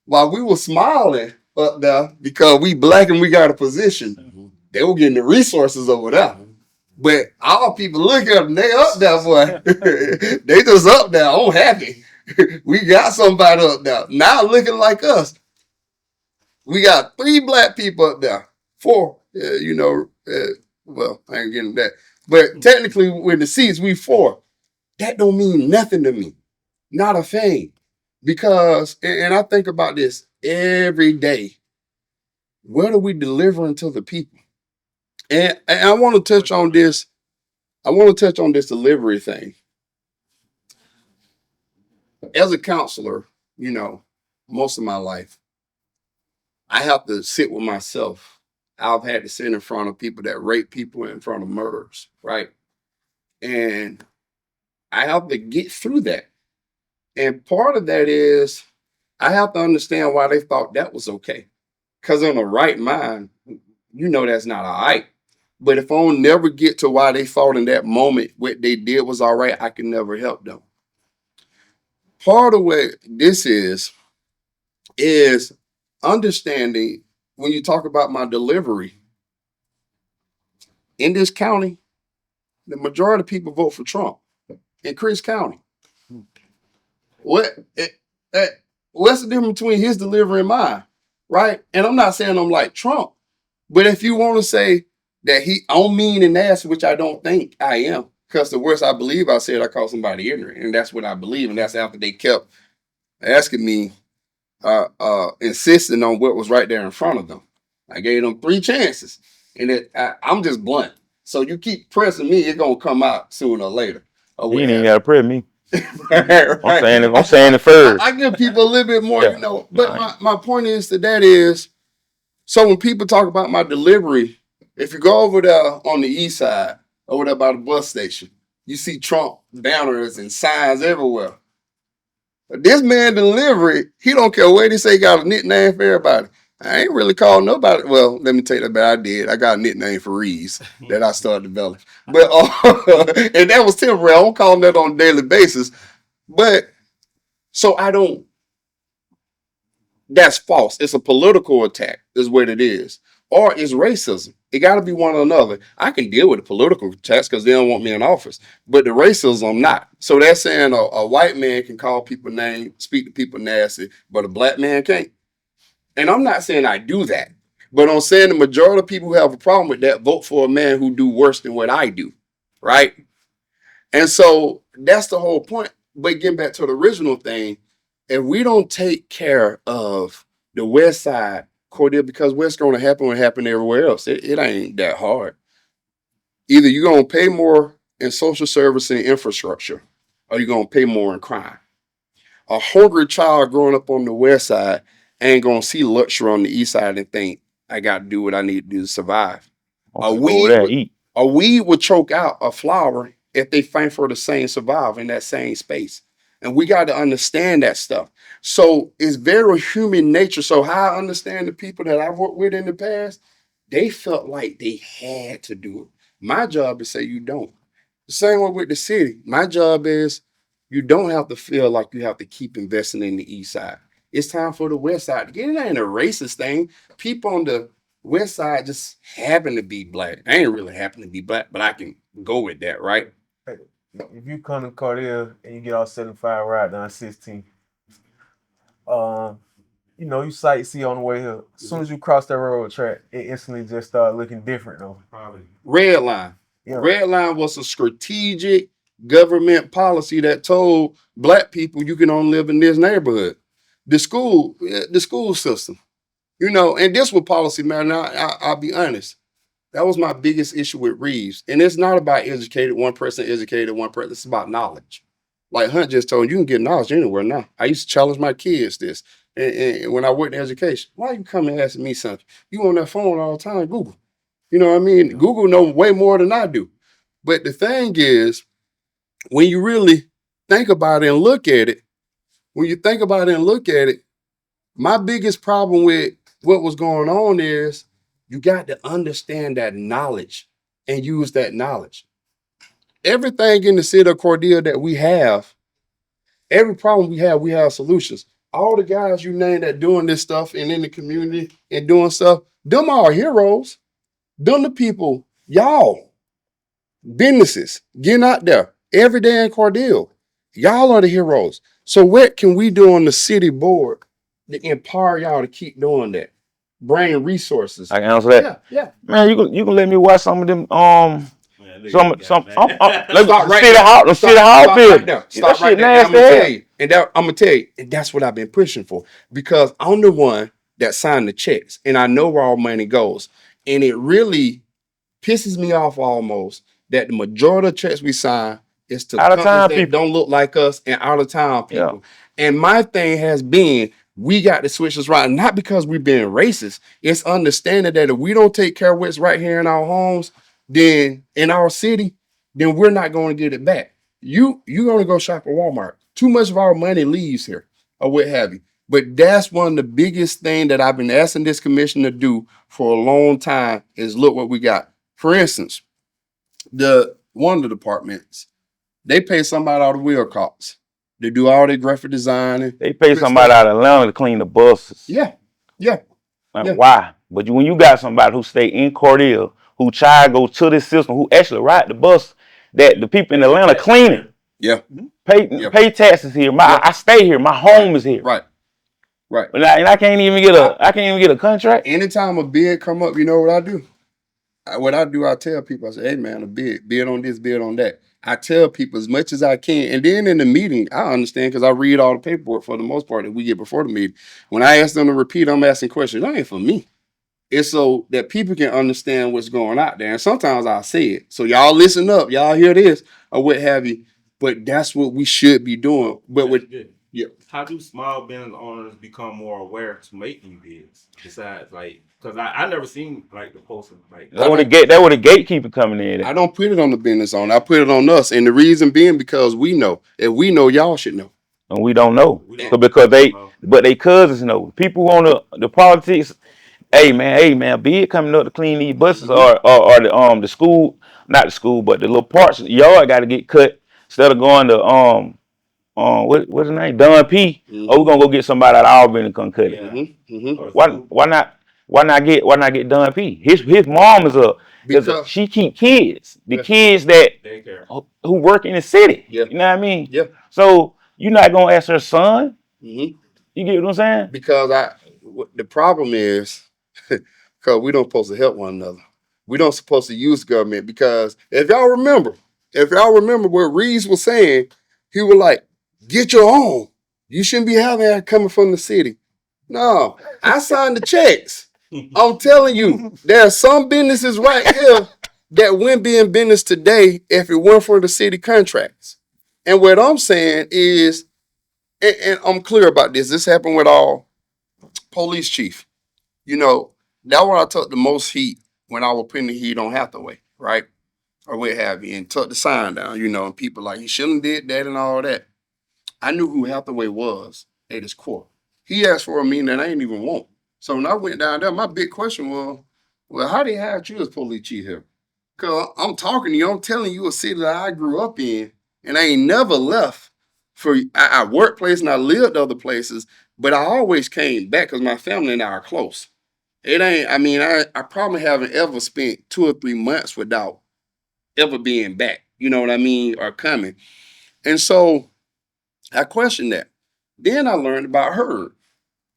while we were smiling up there because we black and we got a position, they were getting the resources over there. But our people look at them, they up there, boy. They just up there. I'm happy. We got somebody up there. Now looking like us. We got 3 black people up there. 4, well, I ain't getting that. But technically with the seats, we 4. That don't mean nothing to me. Not a thing. Because, and I think about this every day. What are we delivering to the people? And I want to touch on this. I want to touch on this delivery thing. As a counselor, most of my life, I have to sit with myself. I've had to sit in front of people that rape people, in front of murderers, right? And I have to get through that. And part of that is I have to understand why they thought that was okay. Because in the right mind, that's not all right. But if I don't never get to why they thought in that moment what they did was all right, I can never help them. Part of what this is understanding when you talk about my delivery. In this county, the majority of people vote for Trump in Chris County. What's the difference between his delivery and mine, right? And I'm not saying I'm like Trump, but if you want to say that I'm mean and nasty, which I don't think I am, because the worst I believe I said I called somebody ignorant, and that's what I believe, and that's after they kept asking me, insisting on what was right there in front of them. I gave them 3 chances, and I'm just blunt. So you keep pressing me, it's gonna come out sooner or later. You ain't even gotta press me. Right. I'm saying it first. I give people a little bit more, But my point is that is, so when people talk about my delivery, if you go over there on the east side, over there by the bus station, you see Trump banners and signs everywhere. This man delivery, he don't care what he say, he got a nickname for everybody. I ain't really called nobody. Well, let me tell you that, but I did. I got a nickname for Reeves that I started developing. But and that was temporary. I don't call him that on a daily basis. But so that's false. It's a political attack, is what it is. Or it's racism. It got to be one or another. I can deal with the political attacks because they don't want me in office. But the racism, I'm not. So they're saying a white man can call people names, speak to people nasty, but a black man can't. And I'm not saying I do that. But I'm saying the majority of people who have a problem with that vote for a man who do worse than what I do. Right? And so that's the whole point. But getting back to the original thing, if we don't take care of the West Side, Cordial, because what's going to happen will happen everywhere else. It ain't that hard. Either you're going to pay more in social service and infrastructure, or you're going to pay more in crime. A hungry child growing up on the West Side ain't going to see luxury on the East Side and think, I got to do what I need to do to survive. A weed would choke out a flower if they fight for the same survival in that same space. And we got to understand that stuff. So it's very human nature. So how I understand the people that I've worked with in the past, they felt like they had to do it. My job is say you don't. The same way with the city. My job is you don't have to feel like you have to keep investing in the East Side. It's time for the West Side to get it. Ain't a racist thing. People on the West Side just happened to be black. I ain't really happen to be black, but I can go with that, right? If you come to Cordell and you get off 75 right down 16, you know, you sightsee on the way here. As soon as you cross that railroad track, it instantly just start looking different though. Probably. Red line. Yeah. Red line was a strategic government policy that told black people you can only live in this neighborhood. The school system, you know, and this was policy, man. Now, I'll be honest. That was my biggest issue with Reeves. And it's not about one person educated, one person. It's about knowledge. Like Hunt just told you can get knowledge anywhere now. I used to challenge my kids this. And when I worked in education, why you come and asking me something? You on that phone all the time, Google. You know what I mean? Google know way more than I do. But the thing is, when you really think about it and look at it, my biggest problem with what was going on is you got to understand that knowledge and use that knowledge. Everything in the city of Cordell that we have, every problem we have solutions. All the guys you name that doing this stuff and in the community and doing stuff, them are heroes. Them the people, y'all, businesses, getting out there every day in Cordell. Y'all are the heroes. So what can we do on the city board to empower y'all to keep doing that? Bring resources. I can answer that. Yeah. Man, you can let me watch some of them. Some Stop right the city hall building. Stop right there. I'm gonna tell you, and that's what I've been pushing for because I'm the one that signed the checks, and I know where all money goes, and it really pisses me off almost that the majority of checks we sign is to out of town that people don't look like us and out of town people. Yeah. And my thing has been we got to switch this right, not because we're being racist. It's understanding that if we don't take care of what's right here in our homes, then in our city, then we're not going to get it back. You're going to go shop at Walmart. Too much of our money leaves here or what have you. But that's one of the biggest things that I've been asking this commission to do for a long time is look what we got. For instance, one of the departments, they pay somebody out of wheel cops. They do all their graphic designing. They pay somebody out of Atlanta to clean the buses. Yeah. Why? But when you got somebody who stay in Cordell, who try to go to this system, who actually ride the bus, that the people in Atlanta clean it. Yeah. Pay taxes here. I stay here. My home is here. Right. And I can't even get a contract. Anytime a bid come up, you know what I do? I tell people, I say, hey man, a bid on this, bid on that. I tell people as much as I can. And then in the meeting, I understand because I read all the paperwork for the most part that we get before the meeting. When I ask them to repeat, I'm asking questions. That ain't for me. It's so that people can understand what's going out there. And sometimes I say it. So y'all listen up. Y'all hear this or what have you. But that's what we should be doing. But how do small business owners become more aware to making bids? Besides, like, because I never seen like the post like that would a gatekeeper coming in. I don't put it on the business owner. I put it on us. And the reason being because we know. If we know, y'all should know. And we don't know. Because they cousins know. People on the politics. Hey man, bid coming up to clean these buses or the school, not the school, but the little parts y'all got to get cut instead of going to what's his name? Don P. Mm-hmm. Oh, we're gonna go get somebody out of Auburn and come cut it. Mm-hmm. Why not get Don P? His mom she keep kids. The kids that who work in the city. Yeah. You know what I mean? Yeah. So you're not gonna ask her son. Mm-hmm. You get what I'm saying? Because the problem is because we don't supposed to help one another. We don't supposed to use government because if y'all remember what Reeves was saying, he was like, get your own. You shouldn't be having that coming from the city. No, I signed the checks. I'm telling you, there are some businesses right here that wouldn't be in business today if it weren't for the city contracts. And what I'm saying is, and I'm clear about this, this happened with all police chief. You know, that's when I took the most heat when I was putting the heat on Hathaway, right? Or what have you, and took the sign down, you know, and people like, he shouldn't have did that and all that. I knew who Hathaway was at his core. He asked for a meeting that I didn't even want. So when I went down there, my big question was, well, how they hire you as police chief here? Because I'm talking to you, I'm telling you a city that I grew up in, and I ain't never left for I worked place and I lived other places, but I always came back because my family and I are close. It ain't. I mean, I probably haven't ever spent 2 or 3 months without ever being back. You know what I mean, or coming. And so I questioned that. Then I learned about Hurd.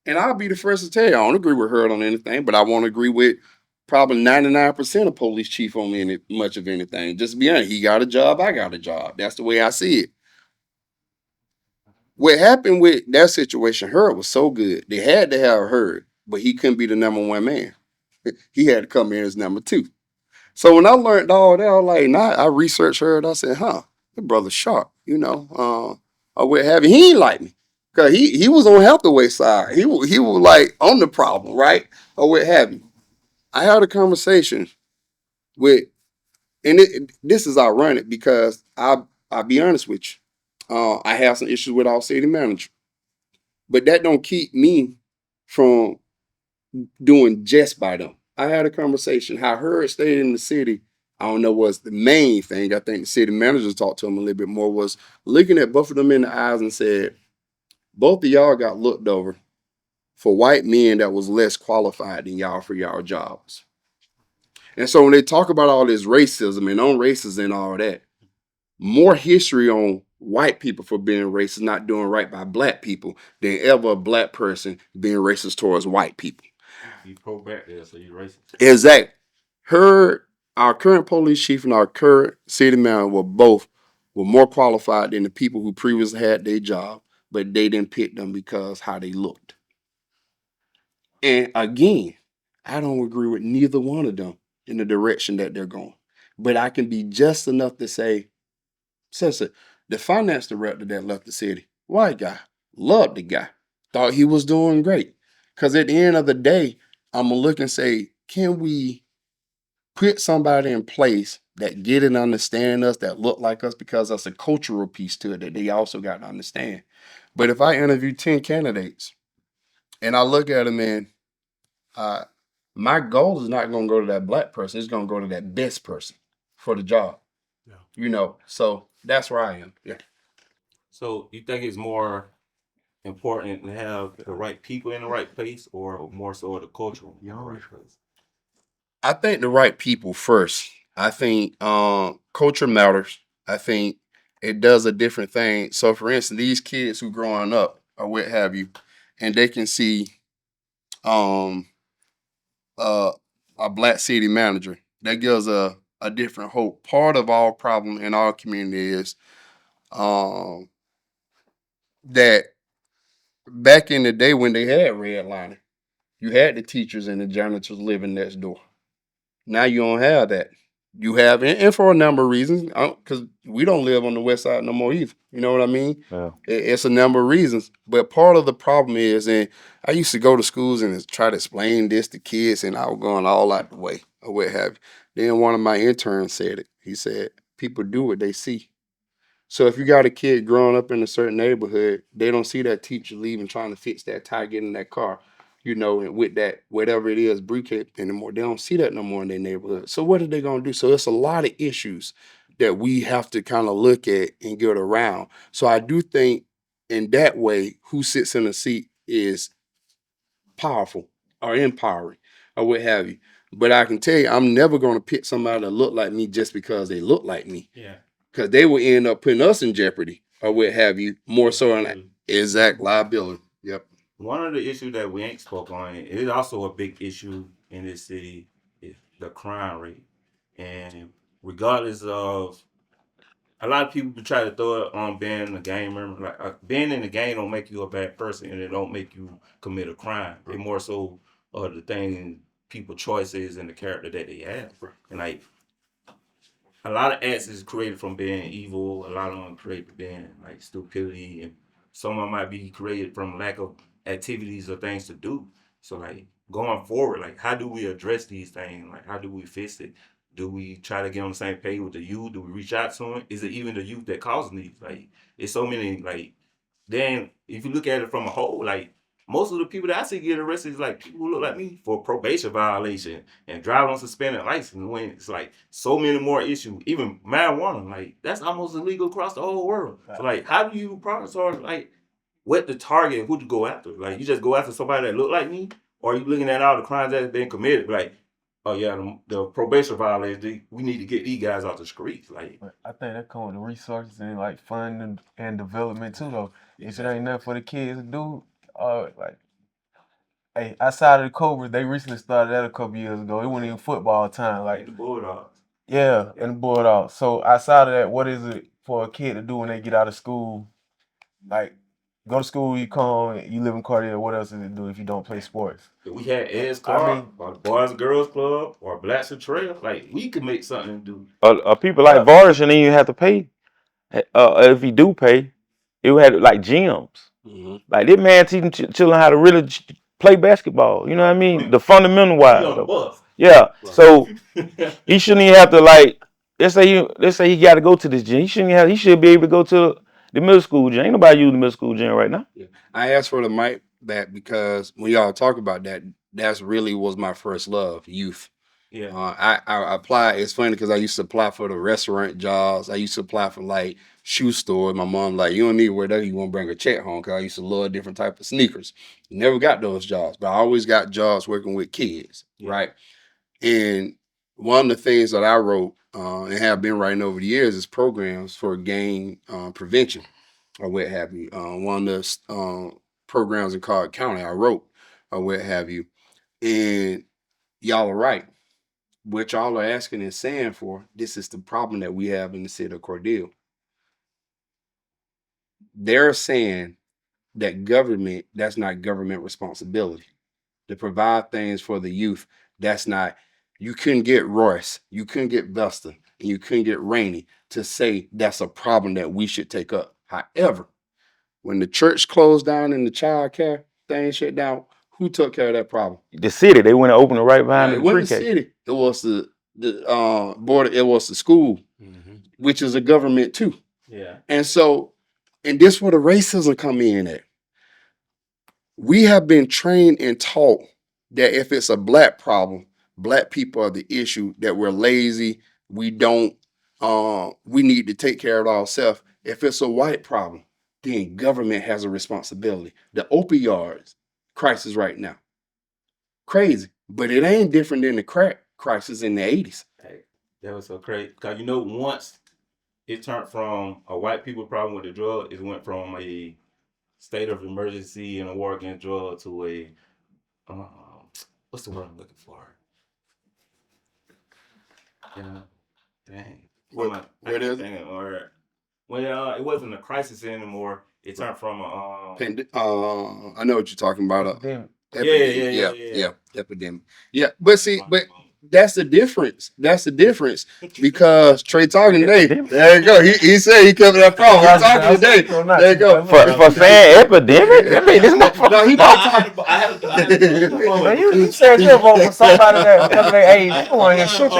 And I'll be the first to tell you, I don't agree with Hurd on anything, but I won't agree with probably 99% of police chief on much of anything. Just to be honest, he got a job, I got a job. That's the way I see it. What happened with that situation, Hurd was so good. They had to have Hurd, but he couldn't be the number one man. He had to come in as number two. So when I learned all that, I was like, nah, I researched Hurd. I said, the brother's sharp, or what have you. He ain't like me. Cause he was on Hathaway's side. He was like on the problem, right? Or what have you. I had a conversation with, and this is ironic because I'll be honest with you. I have some issues with our city manager, but that don't keep me from doing just by them. I had a conversation. How Hurd stayed in the city, I don't know what's the main thing. I think the city manager talked to him a little bit more, was looking at both of them in the eyes and said, both of y'all got looked over for white men that was less qualified than y'all for y'all jobs. And so when they talk about all this racism and on racism and all that, more history on white people for being racist, not doing right by black people, than ever a black person being racist towards white people. You pro back there, so you're racist. Exactly. Our current police chief and our current city manager were more qualified than the people who previously had their job, but they didn't pick them because how they looked. And again, I don't agree with neither one of them in the direction that they're going. But I can be just enough to say, Sister, the finance director that left the city, white guy, loved the guy, thought he was doing great. Because at the end of the day, I'm going to look and say, can we put somebody in place that get and understand us, that look like us, because that's a cultural piece to it that they also got to understand. But if I interview 10 candidates and I look at them and my goal is not going to go to that black person. It's going to go to that best person for the job. Yeah. So that's where I am. Yeah. So you think it's more important to have the right people in the right place, or more so the cultural in the right place? I think the right people first. I think culture matters. I think it does a different thing. So for instance, these kids who growing up or what have you, and they can see um a black city manager, that gives a different hope. Part of our problem in our community is that back in the day when they had redlining, you had the teachers and the janitors living next door. Now you don't have that. You have, and for a number of reasons, because we don't live on the west side no more either. You know what I mean? Yeah. It's a number of reasons. But part of the problem is, and I used to go to schools and try to explain this to kids, and I was going all out the way or what have you. Then one of my interns said it. He said, people do what they see. So if you got a kid growing up in a certain neighborhood, they don't see that teacher leaving trying to fix that tire, get in that car, and with that, whatever it is, briquette anymore. They don't see that no more in their neighborhood. So what are they going to do? So it's a lot of issues that we have to kind of look at and get around. So I do think in that way, who sits in a seat is powerful or empowering or what have you. But I can tell you, I'm never going to pick somebody that look like me just because they look like me. Yeah. Because they will end up putting us in jeopardy or what have you, more so on that exact liability. Yep. One of the issues that we ain't spoke on, it is also a big issue in this city, is the crime rate. And regardless of, a lot of people try to throw it on being a gamer. Like being in the game don't make you a bad person, and it don't make you commit a crime. It more so the thing people choices and the character that they have. And like a lot of acts is created from being evil. A lot of them created from being like stupidity, and some of them might be created from lack of activities or things to do. So like going forward, like how do we address these things? Like how do we fix it? Do we try to get on the same page with the youth? Do we reach out to them? Is it even the youth that causing these? Like it's so many like. Then if you look at it from a whole, like most of the people that I see get arrested is like people who look like me for probation violation and driving on suspended license. When it's like so many more issues, even marijuana, like that's almost illegal across the whole world. So like, how do you promise or like what to target and who to go after? Like you just go after somebody that look like me, or you looking at all the crimes that's been committed, like, oh yeah, the probation violators, we need to get these guys off the streets. Like, I think that comes with the resources and like funding and development too, though. If it ain't nothing for the kids to do, like, hey, outside of the Cobras, they recently started that a couple years ago. It wasn't even football time, like the Bulldogs. yeah, and the Bulldogs. So outside of that, what is it for a kid to do when they get out of school? Like, go to school, you come, you live in Cartier. What else is it do if you don't play sports? If we had Ed's Clark, or the Boys and Girls Club, or Blacks and Trail, like, we could make something to do. People like Vargas shouldn't even have to pay. If he do pay, it would have like gyms. Mm-hmm. Like this man teaching children how to really play basketball. You know what I mean? The fundamental wise. Yeah. So he shouldn't even have to like. Let's say he got to go to this gym. He should be able to go to the middle school gym. Ain't nobody using the middle school gym right now. Yeah. I asked for the mic back because when y'all talk about that, that's really was my first love, youth. Yeah. I applied. It's funny because I used to apply for the restaurant jobs. I used to apply for like shoe stores. My mom like, you don't need to wear that. You want to bring a check home because I used to love different type of sneakers. Never got those jobs, but I always got jobs working with kids, right? And one of the things that I wrote and have been writing over the years is programs for gang prevention or what have you. One of the programs in Clark County I wrote or what have you. And y'all are right. What y'all are asking and saying for, this is the problem that we have in the city of Cordele. They're saying that government, that's not government responsibility. To provide things for the youth, that's not, you couldn't get Royce, you couldn't get Vesta, and you couldn't get Rainey to say that's a problem that we should take up. However, when the church closed down and the child care thing shut down, who took care of that problem? The city. They went to open it right behind It the wasn't pre-K. the city. It was the board. It was the school, which is a government too. Yeah. And so, and this where the racism come in at. We have been trained and taught that if it's a black problem, black people are the issue, that we're lazy, we don't, we need to take care of it ourselves. If it's a white problem, then government has a responsibility. The opioids crisis right now, crazy, but it ain't different than the crack crisis in the 80s. Hey, that was so crazy. Because once it turned from a white people problem with the drug, it went from a state of emergency and a war against drugs to a what's the word I'm looking for? Yeah, dang. What is it? Well, it wasn't a crisis anymore. It turned from a I know what you're talking about. Yeah. Epidemic. Yeah, but see, that's the difference. That's the difference because Trey talking today. There you go. He said he covered that problem. He's talking today. There you go. For fan epidemic? I mean, this motherfucker. No, he You said you vote for somebody that whatever their age. You don't want to hear shit.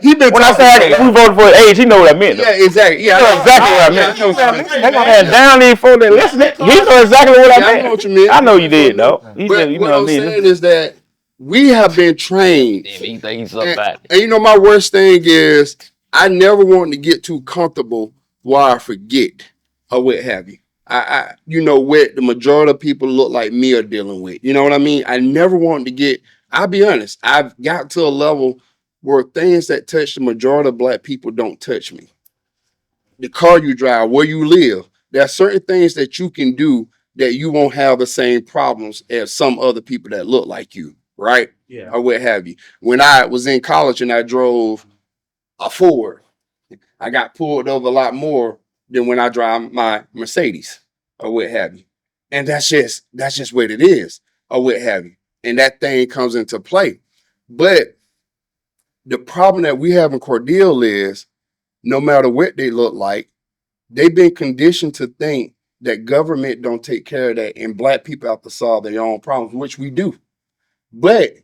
He been when I say we voted for his age, he know what I meant. Though. Yeah, exactly. Yeah, he know exactly what I meant. They gonna have down these folks that listening. He know exactly what I meant. I know what you meant. I know you did, though. But what I'm saying is that we have been trained. And my worst thing is I never want to get too comfortable where I forget or what have you. I what the majority of people look like me are dealing with. You know what I mean? I never want to get, I'll be honest, I've got to a level where things that touch the majority of black people don't touch me. The car you drive, where you live, there are certain things that you can do that you won't have the same problems as some other people that look like you, right? Yeah. Or what have you. When I was in college and I drove a Ford, I got pulled over a lot more than when I drive my Mercedes or what have you. And that's just what it is or what have you. And that thing comes into play. But the problem that we have in Cordele is no matter what they look like, they've been conditioned to think that government don't take care of that and black people have to solve their own problems, which we do. But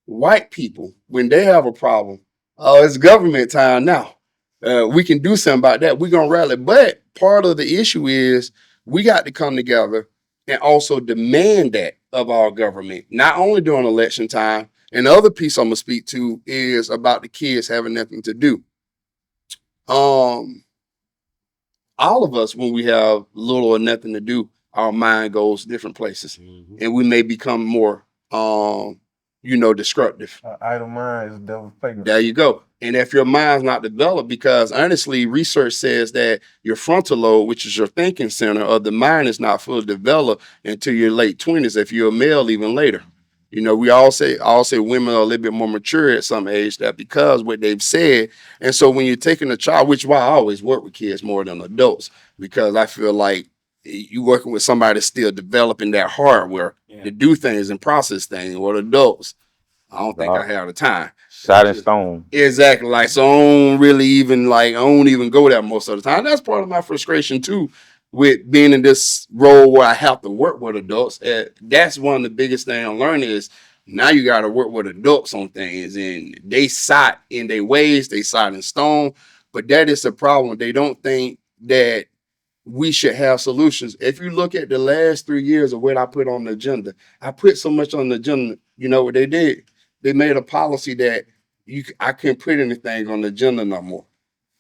white people, when they have a problem, it's government time now. We can do something about that. We're going to rally. But part of the issue is we got to come together and also demand that of our government, not only during election time. And the other piece I'm going to speak to is about the kids having nothing to do. All of us, when we have little or nothing to do, our mind goes different places, Mhm. and we may become more, destructive. Idle mind is the devil's playground. There you go. And if your mind's not developed, because honestly, research says that your frontal lobe, which is your thinking center of the mind, is not fully developed until your late 20s. If you're a male, even later. We all say women are a little bit more mature at some age, that because what they've said. And so when you're taking a child, which is why I always work with kids more than adults, because I feel like you working with somebody that's still developing that hardware to do things and process things. Or adults, I don't think I have the time. Shot in stone. Exactly. Like, so I don't even go there most of the time. That's part of my frustration too, with being in this role where I have to work with adults. That's one of the biggest things I'm learning is now you got to work with adults on things, and they sat in their ways, they sat in stone. But that is the problem. They don't think that we should have solutions. If you look at the last 3 years of what I put on the agenda, I put so much on the agenda. You know what they did? They made a policy that I couldn't put anything on the agenda no more.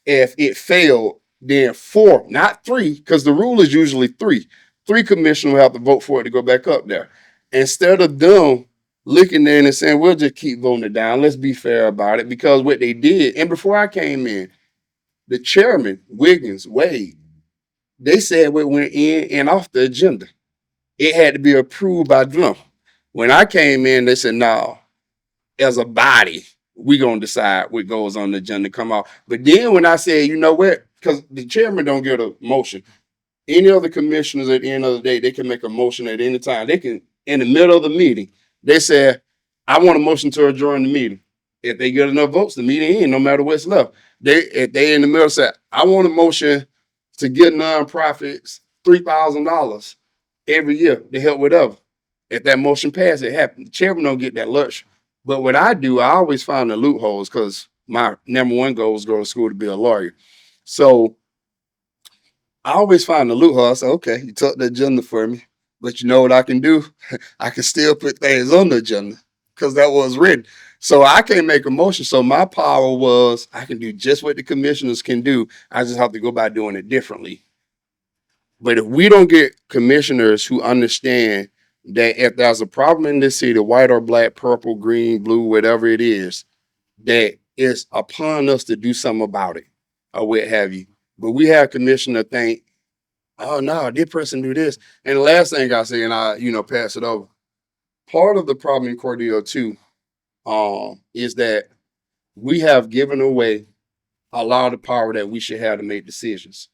If it failed, then 4, not 3, because the rule is usually 3. 3 commissioners will have to vote for it to go back up there. Instead of them looking in and saying, we'll just keep voting it down. Let's be fair about it. Because what they did, and before I came in, the chairman, Wade, they said what went in and off the agenda. It had to be approved by them. When I came in, they said, no, as a body, we gonna decide what goes on the agenda come out. But then when I said, you know what, because the chairman don't get a motion. Any of the commissioners at the end of the day, they can make a motion at any time. They can, in the middle of the meeting, they said, I want a motion to adjourn the meeting. If they get enough votes, the meeting ends, no matter what's left. If they in the middle say, I want a motion to give nonprofits $3,000 every year to help whatever. If that motion passes, it happens. The chairman don't get that luxury. But what I do, I always find the loopholes because my number one goal is go to school to be a lawyer. So I always find the loophole. I say, okay, you took the agenda for me, but you know what I can do? I can still put things on the agenda because that was written. So I can't make a motion. So my power was I can do just what the commissioners can do. I just have to go by doing it differently. But if we don't get commissioners who understand that if there's a problem in this city, white or black, purple, green, blue, whatever it is, that it's upon us to do something about it or what have you. But we have commissioner think, oh no, this person do this. And the last thing I say, and I, pass it over. Part of the problem in Cordell too, is that we have given away a lot of the power that we should have to make decisions.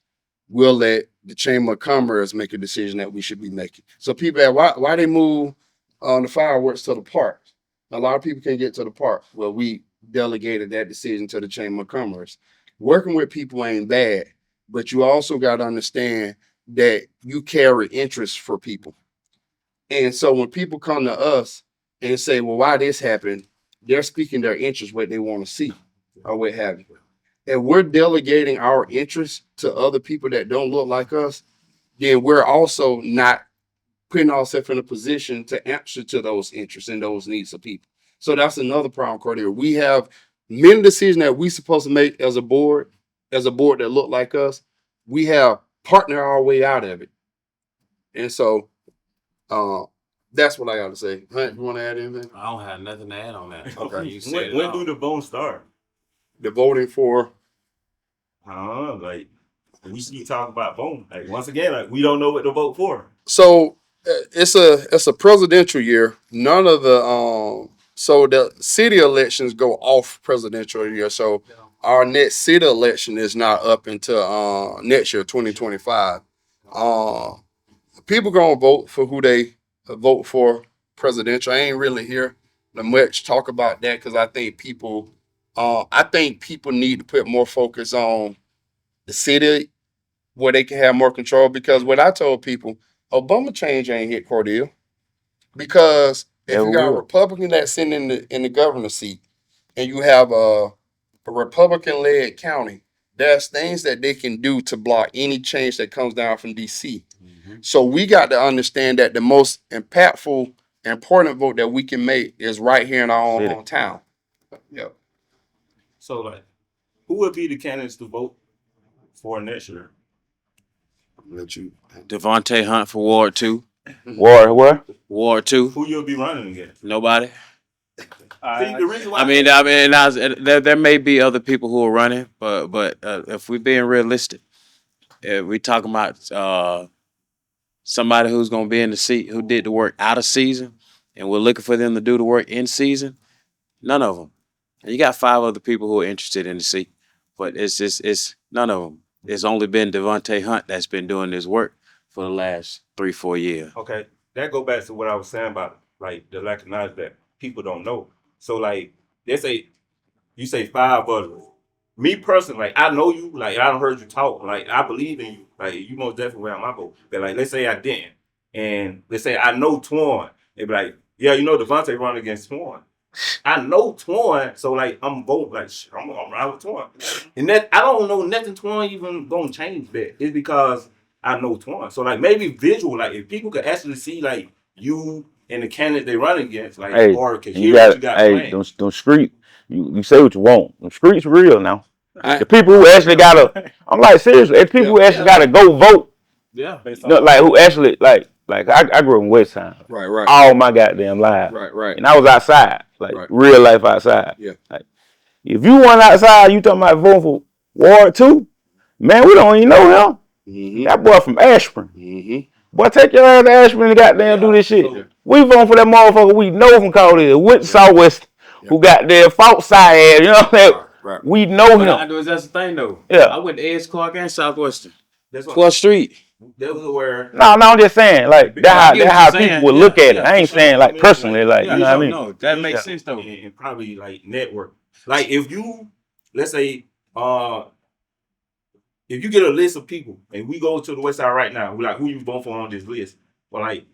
We'll let the Chamber of Commerce make a decision that we should be making. So people ask, why they move the fireworks to the park? A lot of people can't get to the park. Well, we delegated that decision to the Chamber of Commerce. Working with people ain't bad, but you also got to understand that you carry interest for people. And so when people come to us and say, well, why this happened, they're speaking their interest, what they want to see or what have you. If we're delegating our interests to other people that don't look like us, then we're also not putting ourselves in a position to answer to those interests and those needs of people. So that's another problem, Cordelia. We have many decisions that we're supposed to make as a board that look like us. We have partnered our way out of it. And so that's what I got to say. Hunt, you want to add anything? I don't have nothing to add on that. Okay. You said When do the vote start? The voting for I don't know. Like, we keep talking about voting. Like, once again, like, we don't know what to vote for. so it's a presidential year. None of the so the city elections go off presidential year. So our next city election is not up until next year, 2025. People gonna vote for who they vote for presidential. I ain't really hear much talk about that because I think people need to put more focus on the city where they can have more control. Because what I told people, Obama change ain't hit Cordell. Because if Never you got a will. Republican that's sitting in the governor's seat and you have a Republican-led county, there's things that they can do to block any change that comes down from DC. So we got to understand that the most impactful, important vote that we can make is right here in our own City. hometown. Yep. So, like, who would be the candidates to vote for next year? Let you. Davontae Hunt for Ward 2. Where? Ward 2. Who you'll be running against? Nobody. See, the reason why There may be other people who are running, but if we're being realistic, if we talking about somebody who's going to be in the seat who did the work out of season, and we're looking for them to do the work in season, none of them. And you got 5 other people who are interested in the seat, but it's none of them. It's only been Davontae Hunt that's been doing this work for the last 3-4 years. Okay, that go back to what I was saying about like the lack of knowledge that people don't know. So like they say, you say 5 others. Me personally, like I know you, like I don't heard you talk, like I believe in you, like you most definitely on my vote. But like let's say I didn't, and let's say I know Twan, they be like, yeah, you know Davontae run against Twan. I know Twan, so like I'm voting like I'm ride with Twan, and that I don't know nothing Twan even gonna change that. It's because I know Twan. So like maybe visual, like if people could actually see like you and the candidate they run against, like Hey, or could and hear what you got playing. them streets. You say what you want. Them streets real now. I- The people who actually gotta, I'm like seriously, it's people who actually gotta go vote. Yeah, Based You know, on like who actually like I grew up in West Side. Right. All my goddamn life. Right. And I was outside, like Right. real life outside. Yeah. Like if you went outside, you talking about voting for Ward 2, man, we don't even know him. Mm-hmm. That boy from Ashburn. Mm-hmm. Boy, take your ass to Ashburn and goddamn do this shit. So- We voting for that motherfucker we know from Cody, went to Southwest, who got their fault side, you know what I'm saying? Right. We know But him. that's the thing though. Yeah. I went to Edge Clark and Southwestern. That's what 12th Street. that was where No, I'm just saying, like, I that's get what how you're people saying. would Yeah, look at it. yeah, I ain't for sure. saying, like, I mean, personally, like, Yeah, you know what I mean? no, that makes sense though. and probably like network. Like if you let's say if you get a list of people and we go to the West Side right now, we're like, who you voting for on this list? Well, like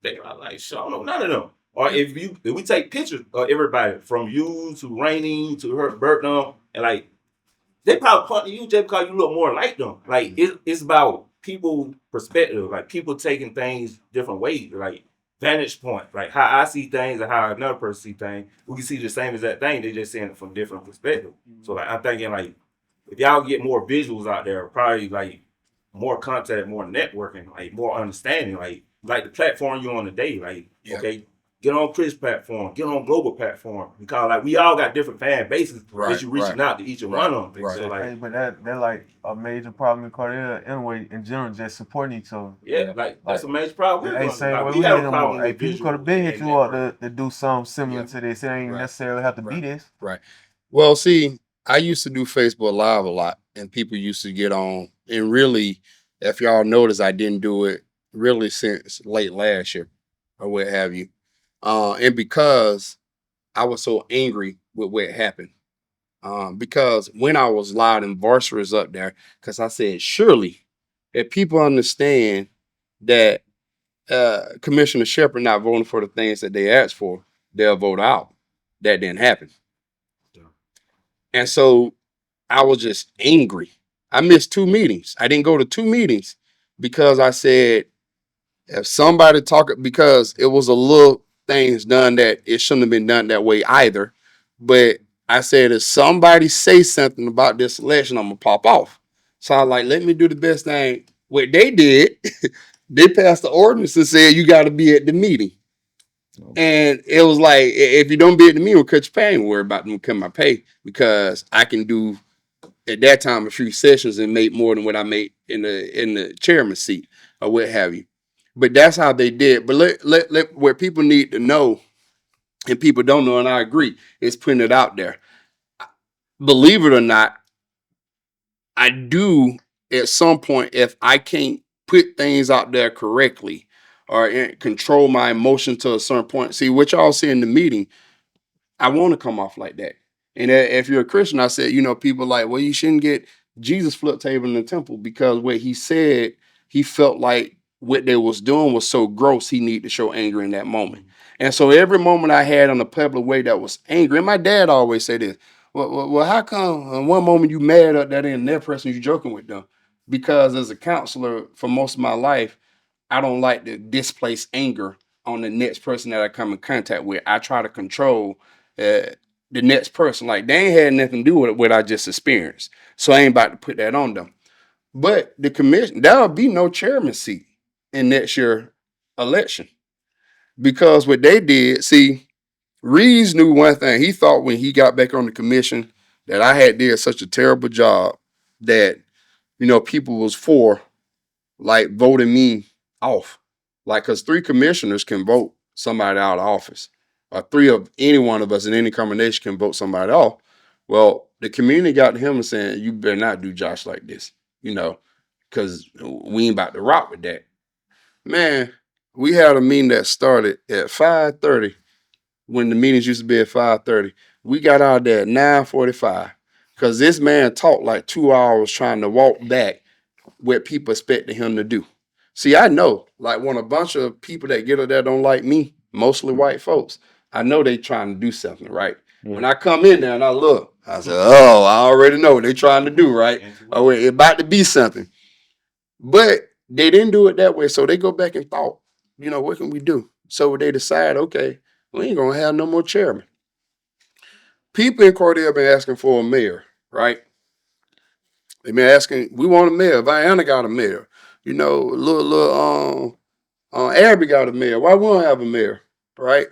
they are like, sure, I don't know none of them. Or if we take pictures of everybody from you to Rainey to her Burton, and like they probably point to you just because you look more like them. Like it's about people perspective, like people taking things different ways, like vantage point, like how I see things and how another person see things. We can see the same exact thing, they just seeing it from different perspectives. So like I'm thinking like if y'all get more visuals out there, probably like more contact, more networking, like more understanding, like the platform you're on today, like okay, get on Chris platform, get on global platform, because like we all got different fan bases that you reaching out to each and one of them. Right. So like Hey, but that like a major problem in Cordell anyway. In general, just supporting each other. yeah, like that's a major problem. Hey, same Like, way we we have hit a them problem on. Hey, with people visual could have been hit and you up network. to do something similar to this. It ain't Right. necessarily have to be this. Right. Well, see, I used to do Facebook Live a lot, and people used to get on. And really, if y'all notice, I didn't do it really since late last year or what have you. And because I was so angry with what happened. Because when I was loud and boisterous up there, because I said, surely, if people understand that Commissioner Shepard not voting for the things that they asked for, they'll vote out. That didn't happen. And so I was just angry. I missed 2 meetings. I didn't go to 2 meetings because I said, if somebody because it was a little things done that it shouldn't have been done that way either. But I said, if somebody say something about this election, I'm going to pop off. So I was like, let me do the best thing. What they did, they passed the ordinance and said, you got to be at the meeting. And it was like, if you don't be at the meeting, we'll cut your pay. Don't worry about them cutting my pay, because I can do at that time a few sessions and make more than what I made in the chairman seat or what have you. But that's how they did. But let where people need to know and people don't know, and I agree, is putting it out there. Believe it or not, I do at some point, if I can't put things out there correctly or control my emotion to a certain point. See, what y'all see in the meeting, I want to come off like that. And if you're a Christian, I said, people like, well, you shouldn't get Jesus flip table in the temple, because what he said, he felt like what they was doing was so gross, he needed to show anger in that moment. And so every moment I had on a public way that was angry, and my dad always said this, well, how come in one moment you mad at that and that person you joking with them? Because as a counselor for most of my life, I don't like to displace anger on the next person that I come in contact with. I try to control the next person. Like, they ain't had nothing to do with what I just experienced. So I ain't about to put that on them. But the commission, there'll be no chairman seat in next year election. Because what they did, see, Reeves knew one thing. He thought when he got back on the commission that I had did such a terrible job that, people was for like voting me off. Like, because 3 commissioners can vote somebody out of office, or 3 of any one of us in any combination can vote somebody off. Well, the community got to him and saying, you better not do Josh like this, because we ain't about to rock with that. Man, we had a meeting that started at 5:30 when the meetings used to be at 5:30. We got out there at 9:45 because this man talked like 2 hours trying to walk back what people expected him to do. See, I know, like when a bunch of people that get up there don't like me, mostly white folks, I know they trying to do something, right? Yeah. When I come in there and I look, I say, oh, I already know what they trying to do, right? Oh, it about to be something. But they didn't do it that way. So they go back and thought, what can we do? So they decide, okay, we ain't gonna have no more chairman. People in Cordell been asking for a mayor, right? They've been asking, we want a mayor. Vienna got a mayor. Abby got a mayor. Why we don't have a mayor, right?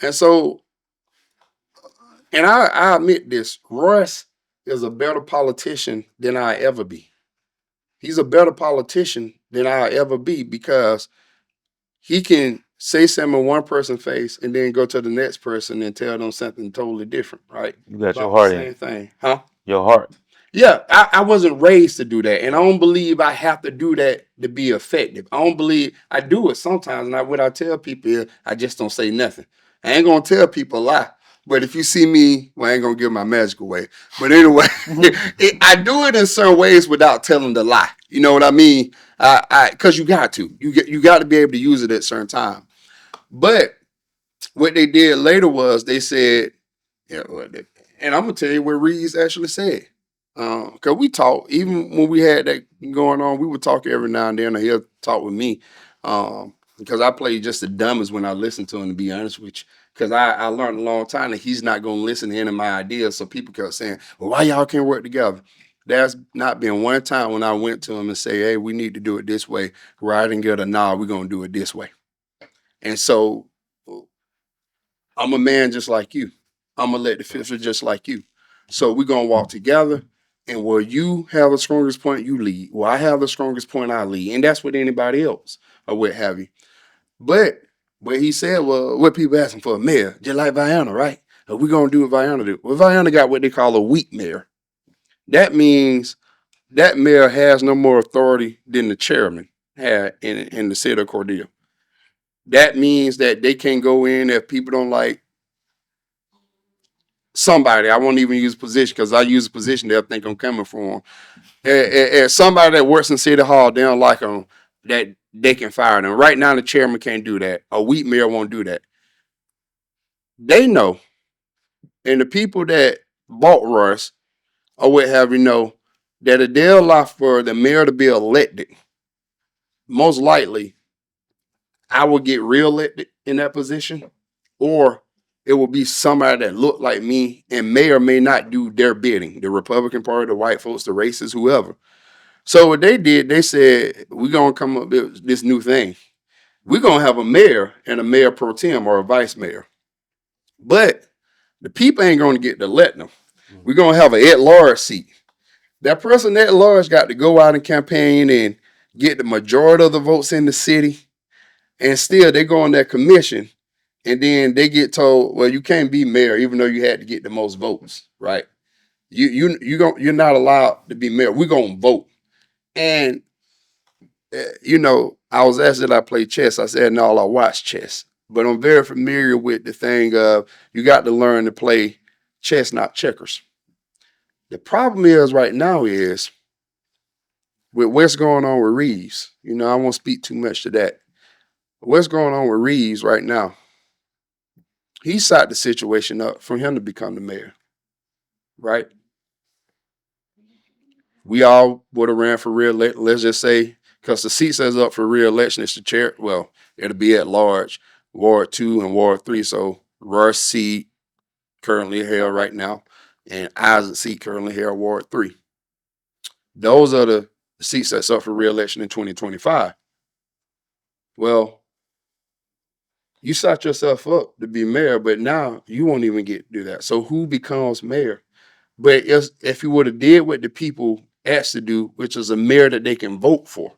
And so, and I admit this, Royce is a better politician than I ever be. He's a better politician than I ever be because he can say something in one person's face and then go to the next person and tell them something totally different, right? You got your About the heart same in. thing, huh? Your heart. Yeah, I wasn't raised to do that. And I don't believe I have to do that to be effective. I don't believe I do it sometimes. And what I tell people is I just don't say nothing. I ain't going to tell people a lie. But if you see me, well, I ain't going to give my magic away. But anyway, I do it in certain ways without telling the lie. You know what I mean? Because you got to. You got to be able to use it at certain time. But what they did later was they said, yeah, and I'm going to tell you what Reeves actually said. Because we talk, even when we had that going on, we would talk every now and then, or he'll talk with me. Because I play just the dumbest when I listen to him, to be honest with you. Because I learned a long time that he's not going to listen to any of my ideas. So people kept saying, well, why y'all can't work together? There's not been one time when I went to him and say, hey, we need to do it this way. Where I didn't get a nod, we're going to do it this way. And so I'm a man just like you. I'm going to let the fifth just like you. So we're going to walk together. And where you have the strongest point, you lead. Where I have the strongest point, I lead. And that's with anybody else or what have you. But what he said was, what people asking for a mayor, just like Vienna, right? We're going to do what Vienna do. Well, Vienna got what they call a weak mayor. That means that mayor has no more authority than the chairman had in the city of Cordell. That means that they can go in if people don't like somebody. I won't even use position because I use a position they'll think I'm coming for them. Somebody that works in City Hall, they don't like them, that they can fire them. Right now, the chairman can't do that. A weak mayor won't do that. They know, and the people that bought Royce or what have you know, that if they allow for the mayor to be elected, most likely I will get reelected in that position, or it will be somebody that look like me and may or may not do their bidding. The Republican Party, the white folks, the racists, whoever. So what they did, they said, we're going to come up with this new thing. We're going to have a mayor and a mayor pro tem or a vice mayor. But the people ain't going to get to elect them. We're going to have an at-large seat. That person at large got to go out and campaign and get the majority of the votes in the city. And still they go on that commission. And then they get told, well, you can't be mayor even though you had to get the most votes, right? You're not allowed to be mayor. We're going to vote. And, I was asked that I play chess. I said, no, I watch chess. But I'm very familiar with the thing of you got to learn to play chess, not checkers. The problem is right now is with what's going on with Reeves. I won't speak too much to that. What's going on with Reeves right now? He set the situation up for him to become the mayor, right? We all would have ran for re-election. Let's just say, because the seat says up for re-election is the chair. Well, it'll be at large, Ward 2 and Ward 3. So Russ seat currently held right now, and Isaac's seat currently held Ward 3. Those are the seats that's up for re-election in 2025. Well, you set yourself up to be mayor, but now you won't even get to do that. So who becomes mayor? But if you would have did what the people asked to do, which is a mayor that they can vote for,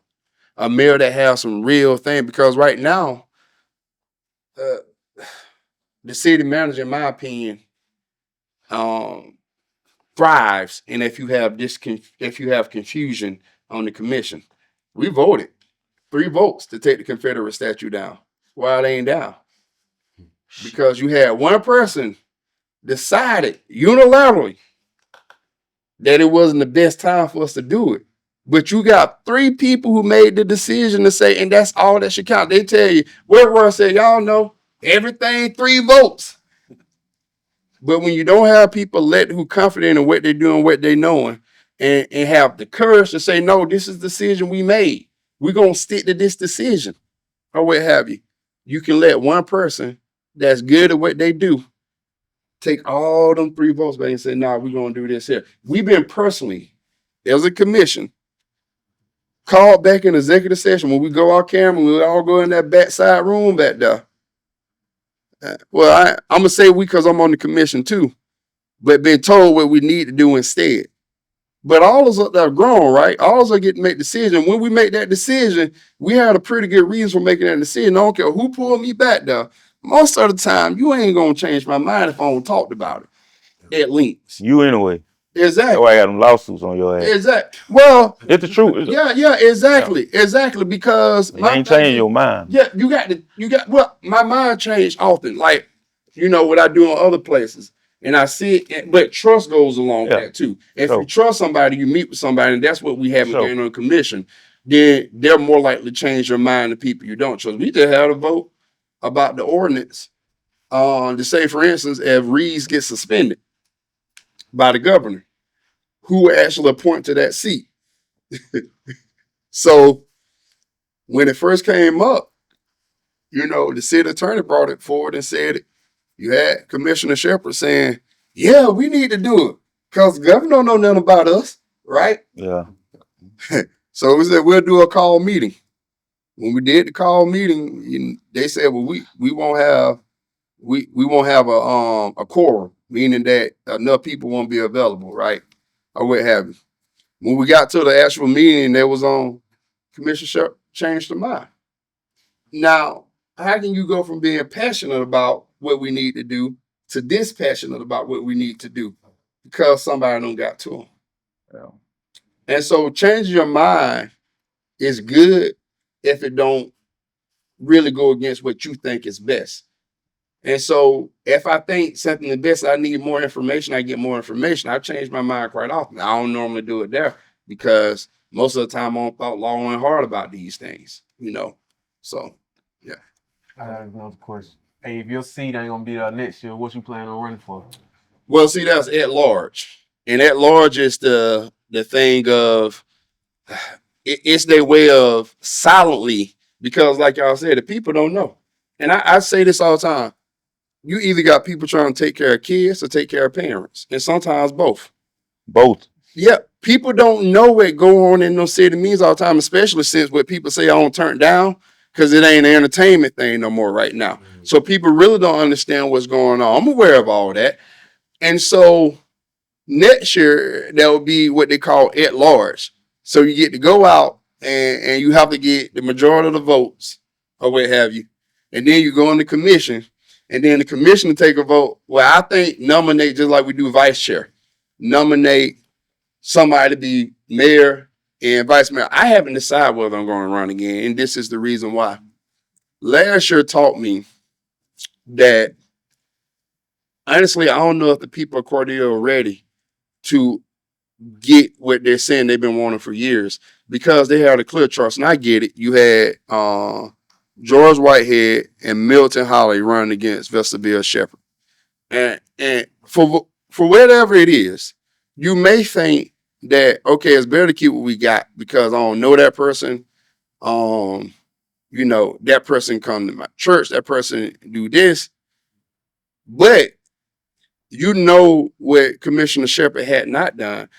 a mayor that has some real thing, because right now, the city manager, in my opinion, thrives. And if you have confusion on the commission, we voted 3 votes to take the Confederate statue down. Why it ain't down? Because you had one person decided unilaterally that it wasn't the best time for us to do it. But you got 3 people who made the decision to say, and that's all that should count. They tell you, where said, y'all know everything 3 votes. But when you don't have people who confident in what they're doing, what they're knowing, and have the courage to say, no, this is the decision we made. We're going to stick to this decision, or what have you. You can let one person that's good at what they do take all them 3 votes back and say, nah, we're going to do this here. We've been personally, as a commission, called back in executive session when we go off camera, we all go in that backside room back there. Well, I'm going to say we because I'm on the commission too, but been told what we need to do instead. But all of us that are grown, right? All of us are getting to make decisions. When we make that decision, we had a pretty good reason for making that decision. I don't care who pulled me back there. Most of the time, you ain't going to change my mind if I don't talk about it at length. You anyway. Exactly. That's why I got them lawsuits on your ass. Exactly. Well, it's the truth. Yeah, exactly. Yeah. Exactly. Because you ain't changing your mind. Yeah, well, my mind changed often. Like, what I do in other places. And I see it, but trust goes along with that too. If you trust somebody, you meet with somebody, and that's what we have again on commission, then they're more likely to change your mind than people you don't trust. We just had a vote about the ordinance to say, for instance, if Reeves gets suspended by the governor, who actually appoint to that seat. So when it first came up, the city attorney brought it forward and said it. You had Commissioner Shepherd saying, yeah, we need to do it because the governor don't know nothing about us, right? Yeah. So we said, we'll do a call meeting. When we did the call meeting, they said, well, we won't have a quorum, meaning that enough people won't be available, right? Or what have you. When we got to the actual meeting that was on, Commissioner Shepherd changed their mind. Now, how can you go from being passionate about what we need to do to dispassionate about what we need to do because somebody don't got to them? Yeah. And so changing your mind is good if it don't really go against what you think is best. And so if I think something is best, I need more information, I get more information. I change my mind quite often. I don't normally do it there because most of the time I don't thought long and hard about these things, So, yeah. I have another question. Hey, if your seat ain't gonna be there next year, what you plan on running for? Well, see, that's at large. And at large is the thing of, it's their way of silently, because like y'all said, the people don't know. And I say this all the time. You either got people trying to take care of kids or take care of parents. And sometimes both. Both. Yeah. People don't know what go on in those city meetings all the time, especially since what people say I don't turn down because it ain't an entertainment thing no more right now. So people really don't understand what's going on. I'm aware of all that. And so next year, that will be what they call at large. So you get to go out and you have to get the majority of the votes or what have you. And then you go in the commission. And then the commission will take a vote. Well, I think nominate just like we do vice chair. Nominate somebody to be mayor and vice mayor. I haven't decided whether I'm going to run again. And this is the reason why. Last year taught me that, honestly, I don't know if the people of Cordell are ready to get what they're saying they've been wanting for years because they had a clear choice. And I get it. You had George Whitehead and Milton Holly running against Vestaville Shepherd. And for whatever it is, you may think that, okay, it's better to keep what we got because I don't know that person. That person come to my church, that person do this. But what Commissioner Shepherd had not done.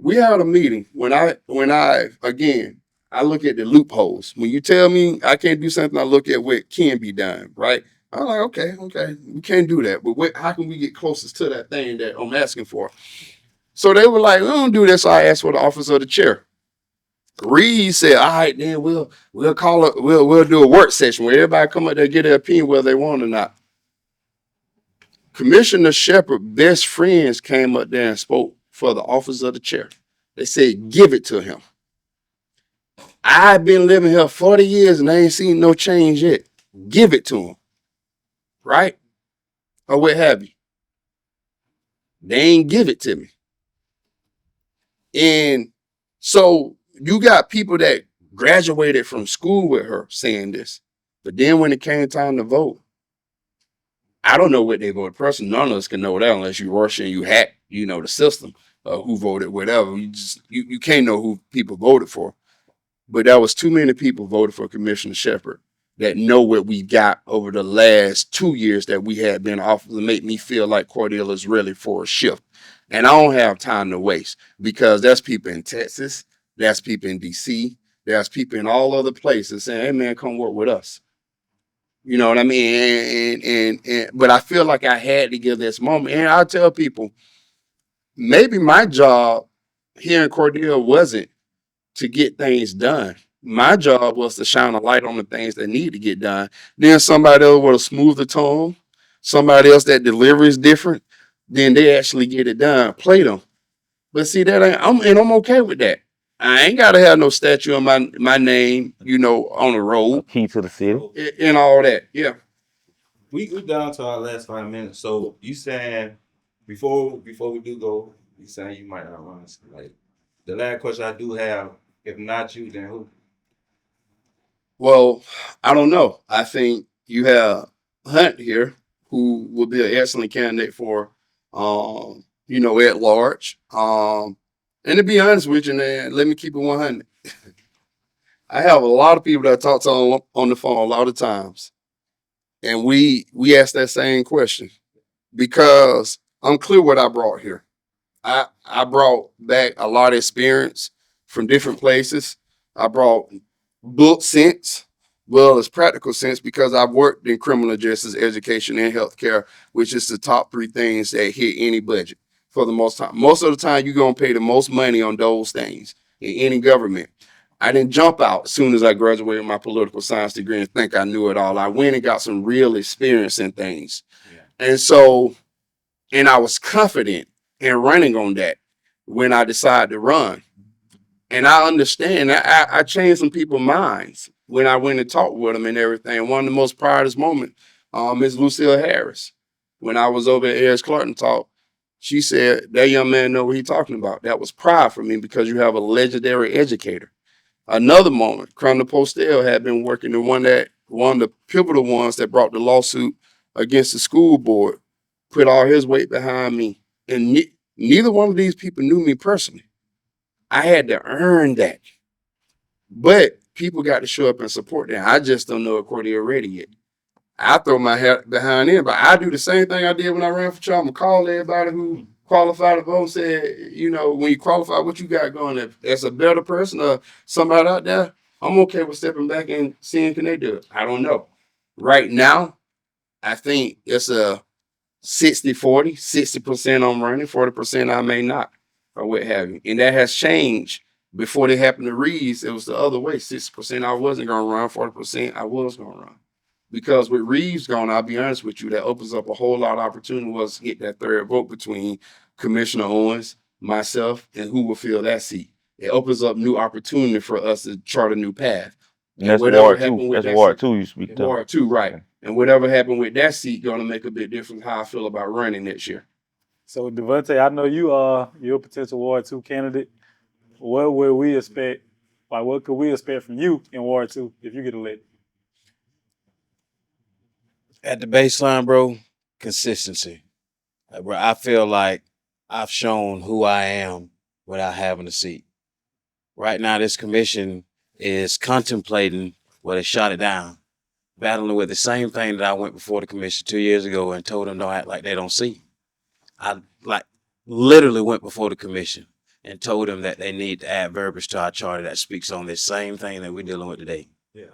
We had a meeting when I again, I look at the loopholes. When you tell me I can't do something, I look at what can be done, right? I'm like, okay, we can't do that. But how can we get closest to that thing that I'm asking for? So they were like, we don't do this. So I asked for the office of the chair. Reed said, all right, then we'll call it, we'll do a work session where everybody come up there and get their opinion whether they want or not. Commissioner Shepard, best friends came up there and spoke for the office of the chair. They said, give it to him. I've been living here 40 years and I ain't seen no change yet. Give it to him. Right? Or what have you. They ain't give it to me. And so you got people that graduated from school with her saying this. But then when it came time to vote, I don't know what they voted. Personally, none of us can know that unless you rush and you hack, the system, who voted, whatever. You can't know who people voted for. But there was too many people voted for Commissioner Shepard that know what we got over the last 2 years that we had been off to make me feel like Cordell is ready for a shift. And I don't have time to waste because there's people in Texas, there's people in DC, there's people in all other places saying, hey man, come work with us. You know what I mean? But I feel like I had to give this moment. And I tell people, maybe my job here in Cordell wasn't to get things done. My job was to shine a light on the things that need to get done. Then somebody else with a smoother tone, somebody else that delivers different, then they actually get it done. Play them. But see, I'm okay with that. I ain't gotta have no statue on my name, on the road. Key to the city. And all that. Yeah. We down to our last 5 minutes. So you saying before we do go, you saying you might not run. Like the last question I do have, if not you, then who? Well, I don't know. I think you have Hunt here, who will be an excellent candidate for, at large. And to be honest with you, man, let me keep it 100. I have a lot of people that I talk to on the phone a lot of times, and we ask that same question because I'm clear what I brought here. I brought back a lot of experience from different places. I brought book sense, well as practical sense, because I've worked in criminal justice, education, and healthcare, which is the top 3 things that hit any budget for the most time. Most of the time, you're going to pay the most money on those things in any government. I didn't jump out as soon as I graduated my political science degree and think I knew it all. I went and got some real experience in things. Yeah. And I was confident in running on that when I decided to run. And I understand. I changed some people's minds when I went and talked with them and everything. One of the most proudest moments is Lucille Harris. When I was over at Ayers Clark talk, she said, that young man know what he's talking about. That was pride for me because you have a legendary educator. Another moment, Crumner Postel had been working in one of the pivotal ones that brought the lawsuit against the school board, put all his weight behind me. And neither one of these people knew me personally. I had to earn that. But people got to show up and support that. I just don't know if Cordell ready yet. I throw my hat behind him, but I do the same thing I did when I ran for chair. I'm going to call everybody who qualified to vote and say, when you qualify, what you got going? If there's a better person or somebody out there, I'm okay with stepping back and seeing can they do it. I don't know. Right now, I think it's a 60-40, 60% I'm running, 40% I may not, or what have you. And that has changed. Before they happened to Reeves, it was the other way. 60% I wasn't going to run, 40% I was going to run. Because with Reeves gone, I'll be honest with you, that opens up a whole lot of opportunity was to get that third vote between Commissioner Owens, myself, and who will fill that seat. It opens up new opportunity for us to chart a new path. And that's Ward 2. That's Ward 2 you speak to. Ward 2, right. Okay. And whatever happened with that seat going to make a big difference how I feel about running next year. So Davontae, I know you're a potential Ward 2 candidate. What would we expect? Like, what could we expect from you in Ward 2 if you get elected? At the baseline, bro, consistency. Where I feel like I've shown who I am without having a seat. Right now, this commission is contemplating, well, they shot it down, battling with the same thing that I went before the commission 2 years ago and told them don't act like they don't see. I literally went before the commission. and told them that they need to add verbiage to our charter that speaks on this same thing that we're dealing with today. Yeah.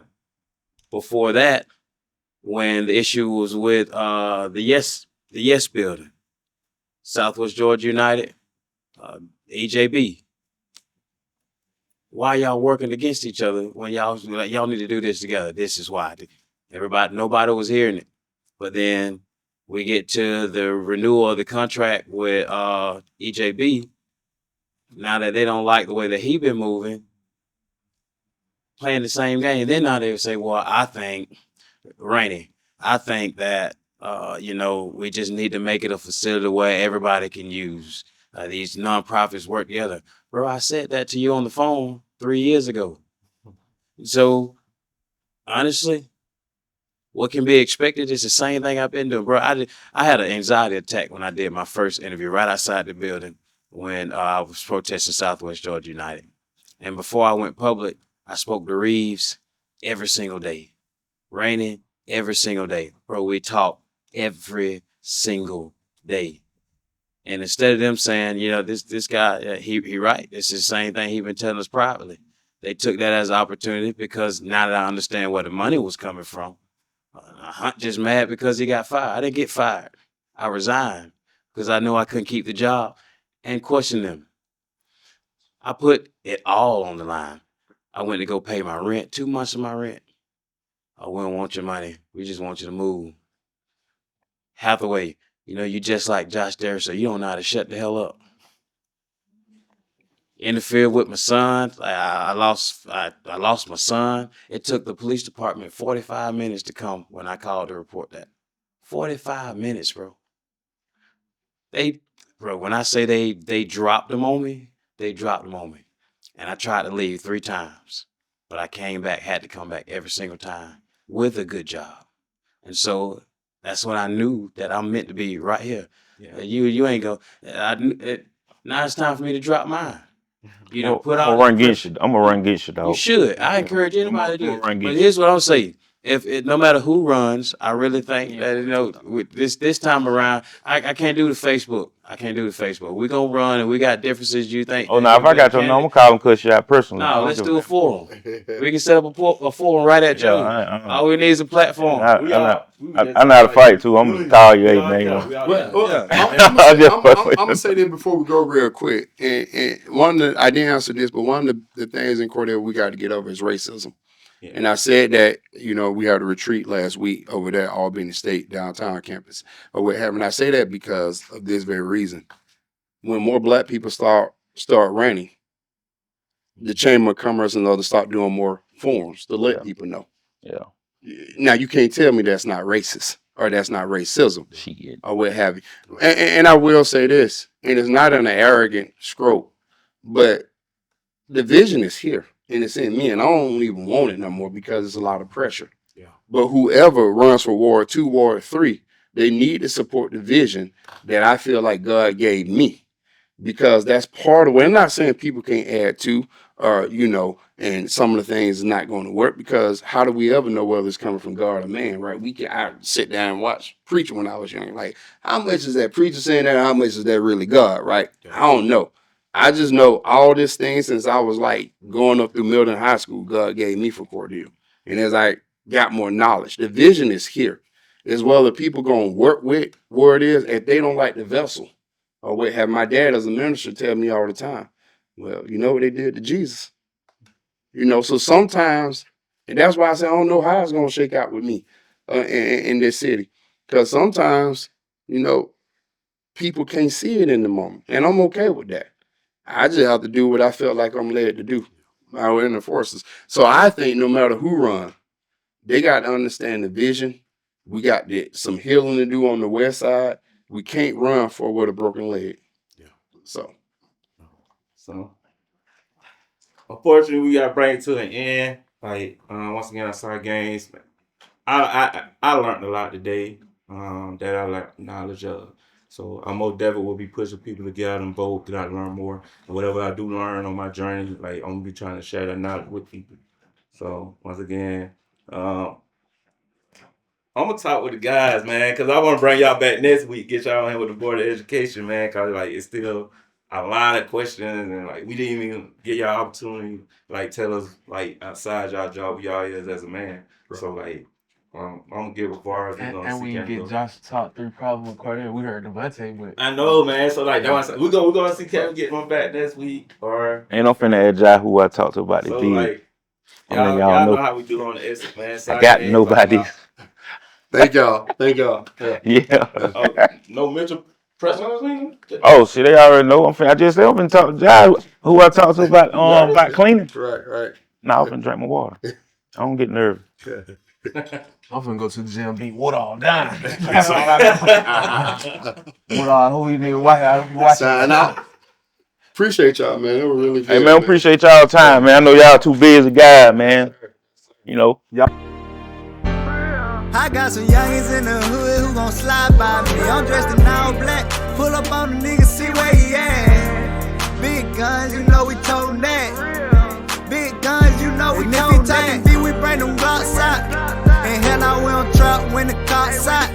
Before that, when the issue was with the Yes building, Southwest Georgia United, EJB. Why y'all working against each other when y'all need to do this together? This is why. Nobody was hearing it. But then we get to the renewal of the contract with EJB. Now that they don't like the way that he been moving, playing the same game, then now they say, well, I think that we just need to make it a facility where everybody can use. These nonprofits work together. Bro, I said that to you on the phone 3 years ago. So, honestly, what can be expected is the same thing I've been doing. Bro, I had an anxiety attack when I did my first interview right outside the building when I was protesting Southwest Georgia United. And before I went public, I spoke to Reeves every single day. Raining every single day. Bro, we talk every single day. And instead of them saying, this guy, he right. This is the same thing he been telling us privately. They took that as an opportunity because now that I understand where the money was coming from, Hunt just mad because he got fired. I didn't get fired. I resigned because I knew I couldn't keep the job and question them. I put it all on the line. I went to go pay my rent, 2 months of my rent. Oh, we don't want your money. We just want you to move. Hathaway, you just like Josh Deriso. You don't know how to shut the hell up. Interfered with my son. I lost my son. It took the police department 45 minutes to come when I called to report that. 45 minutes, bro. When I say they dropped them on me, they dropped them on me. And I tried to leave 3 times. But I came back, had to come back every single time with a good job. And so that's when I knew that I'm meant to be right here. Yeah. You ain't go. Now it's time for me to drop mine. I'm gonna run against you, dog. You should. I encourage anybody to do it. But here's what I'm saying. No matter who runs, I really think that with this time around, I can't do the Facebook. We're gonna run and we got differences. You think? Oh, now if I got your number, I'm gonna call him cuss you out personally. No, let's do a forum. We can set up a forum right at you. All we need is a platform. I know how to fight too. I'm gonna call you, hey man. I'm gonna say this before we go real quick. And I didn't answer this, but one of the things in Cordell we got to get over is racism. Yeah. And I said that, we had a retreat last week over there, Albany State downtown campus. And I say that because of this very reason. When more black people start running, the Chamber of Commerce and others start doing more forums to let people know. Yeah. Now, you can't tell me that's not racist or that's not racism or what have you. And I will say this, and it's not an arrogant stroke, but the vision is here. And it's in me, and I don't even want it no more because it's a lot of pressure. Yeah. But whoever runs for Ward 2, Ward 3, they need to support the vision that I feel like God gave me. Because that's part of it. I'm not saying people can't add to, and some of the things is not going to work, because how do we ever know whether it's coming from God or man, right? I sit down and watch preacher when I was young. Like, how much is that preacher saying that? How much is that really God, right? I don't know. I just know all this thing since I was like going up through Milton High School, God gave me for Cordell. And as I got more knowledge, the vision is here. As well, the people going to work with where it is, if they don't like the vessel, or what have my dad as a minister tell me all the time. Well, you know what they did to Jesus? So sometimes, and that's why I say I don't know how it's going to shake out with me in this city. Because sometimes, people can't see it in the moment. And I'm okay with that. I just have to do what I felt like I'm led to do. Our inner forces. So I think no matter who run, they got to understand the vision. We got some healing to do on the west side. We can't run forward with a broken leg. Yeah. So unfortunately, we gotta bring it to an end. Like once again, I saw Gaines. I learned a lot today that I lack knowledge of. So I most definitely will be pushing people to get out and vote, get out and learn more. And whatever I do learn on my journey, like I'm gonna be trying to share that knowledge with people. So once again, I'm gonna talk with the guys, man, because I want to bring y'all back next week, get y'all in with the Board of Education, man, because like it's still a line of questions, and like we didn't even get y'all opportunity, like tell us like outside y'all job, who y'all is as a man. So like, I'm gonna give a bar. And we didn't get Josh's top 3 problem with Cordell. We heard Davontae, but I know, man. So like, that's why we're gonna see Kevin get one back next week, or And I'm finna add Josh, who I talked to about the so deal. like. I'm letting Y'all y'all know know. how we do on the Essex, man. I got nobody. Thank y'all. Yeah. Yeah. No Mitchell press on cleaning? Oh, see, they already know. I just said I'm finna talk to Josh, who I talked to about cleaning. Right. Nah, I'm finna drink my water. I don't get nervous. I'm finna go to the gym, beat Woodall down. Woodall, who you nigga watching? Sign out. Appreciate y'all, man. It was really good. Hey, man, appreciate y'all time, man. I know y'all too busy guys, man. You know. I got some youngins in the hood who gon' slide by me. I'm dressed in all black. Pull up on the nigga, see where he at. Big guns, you know we totin' that. Big guns, you know we totin' that. And if he talkin' beat, we bring them Glocks out. And hell no, we don't drop when the cops out.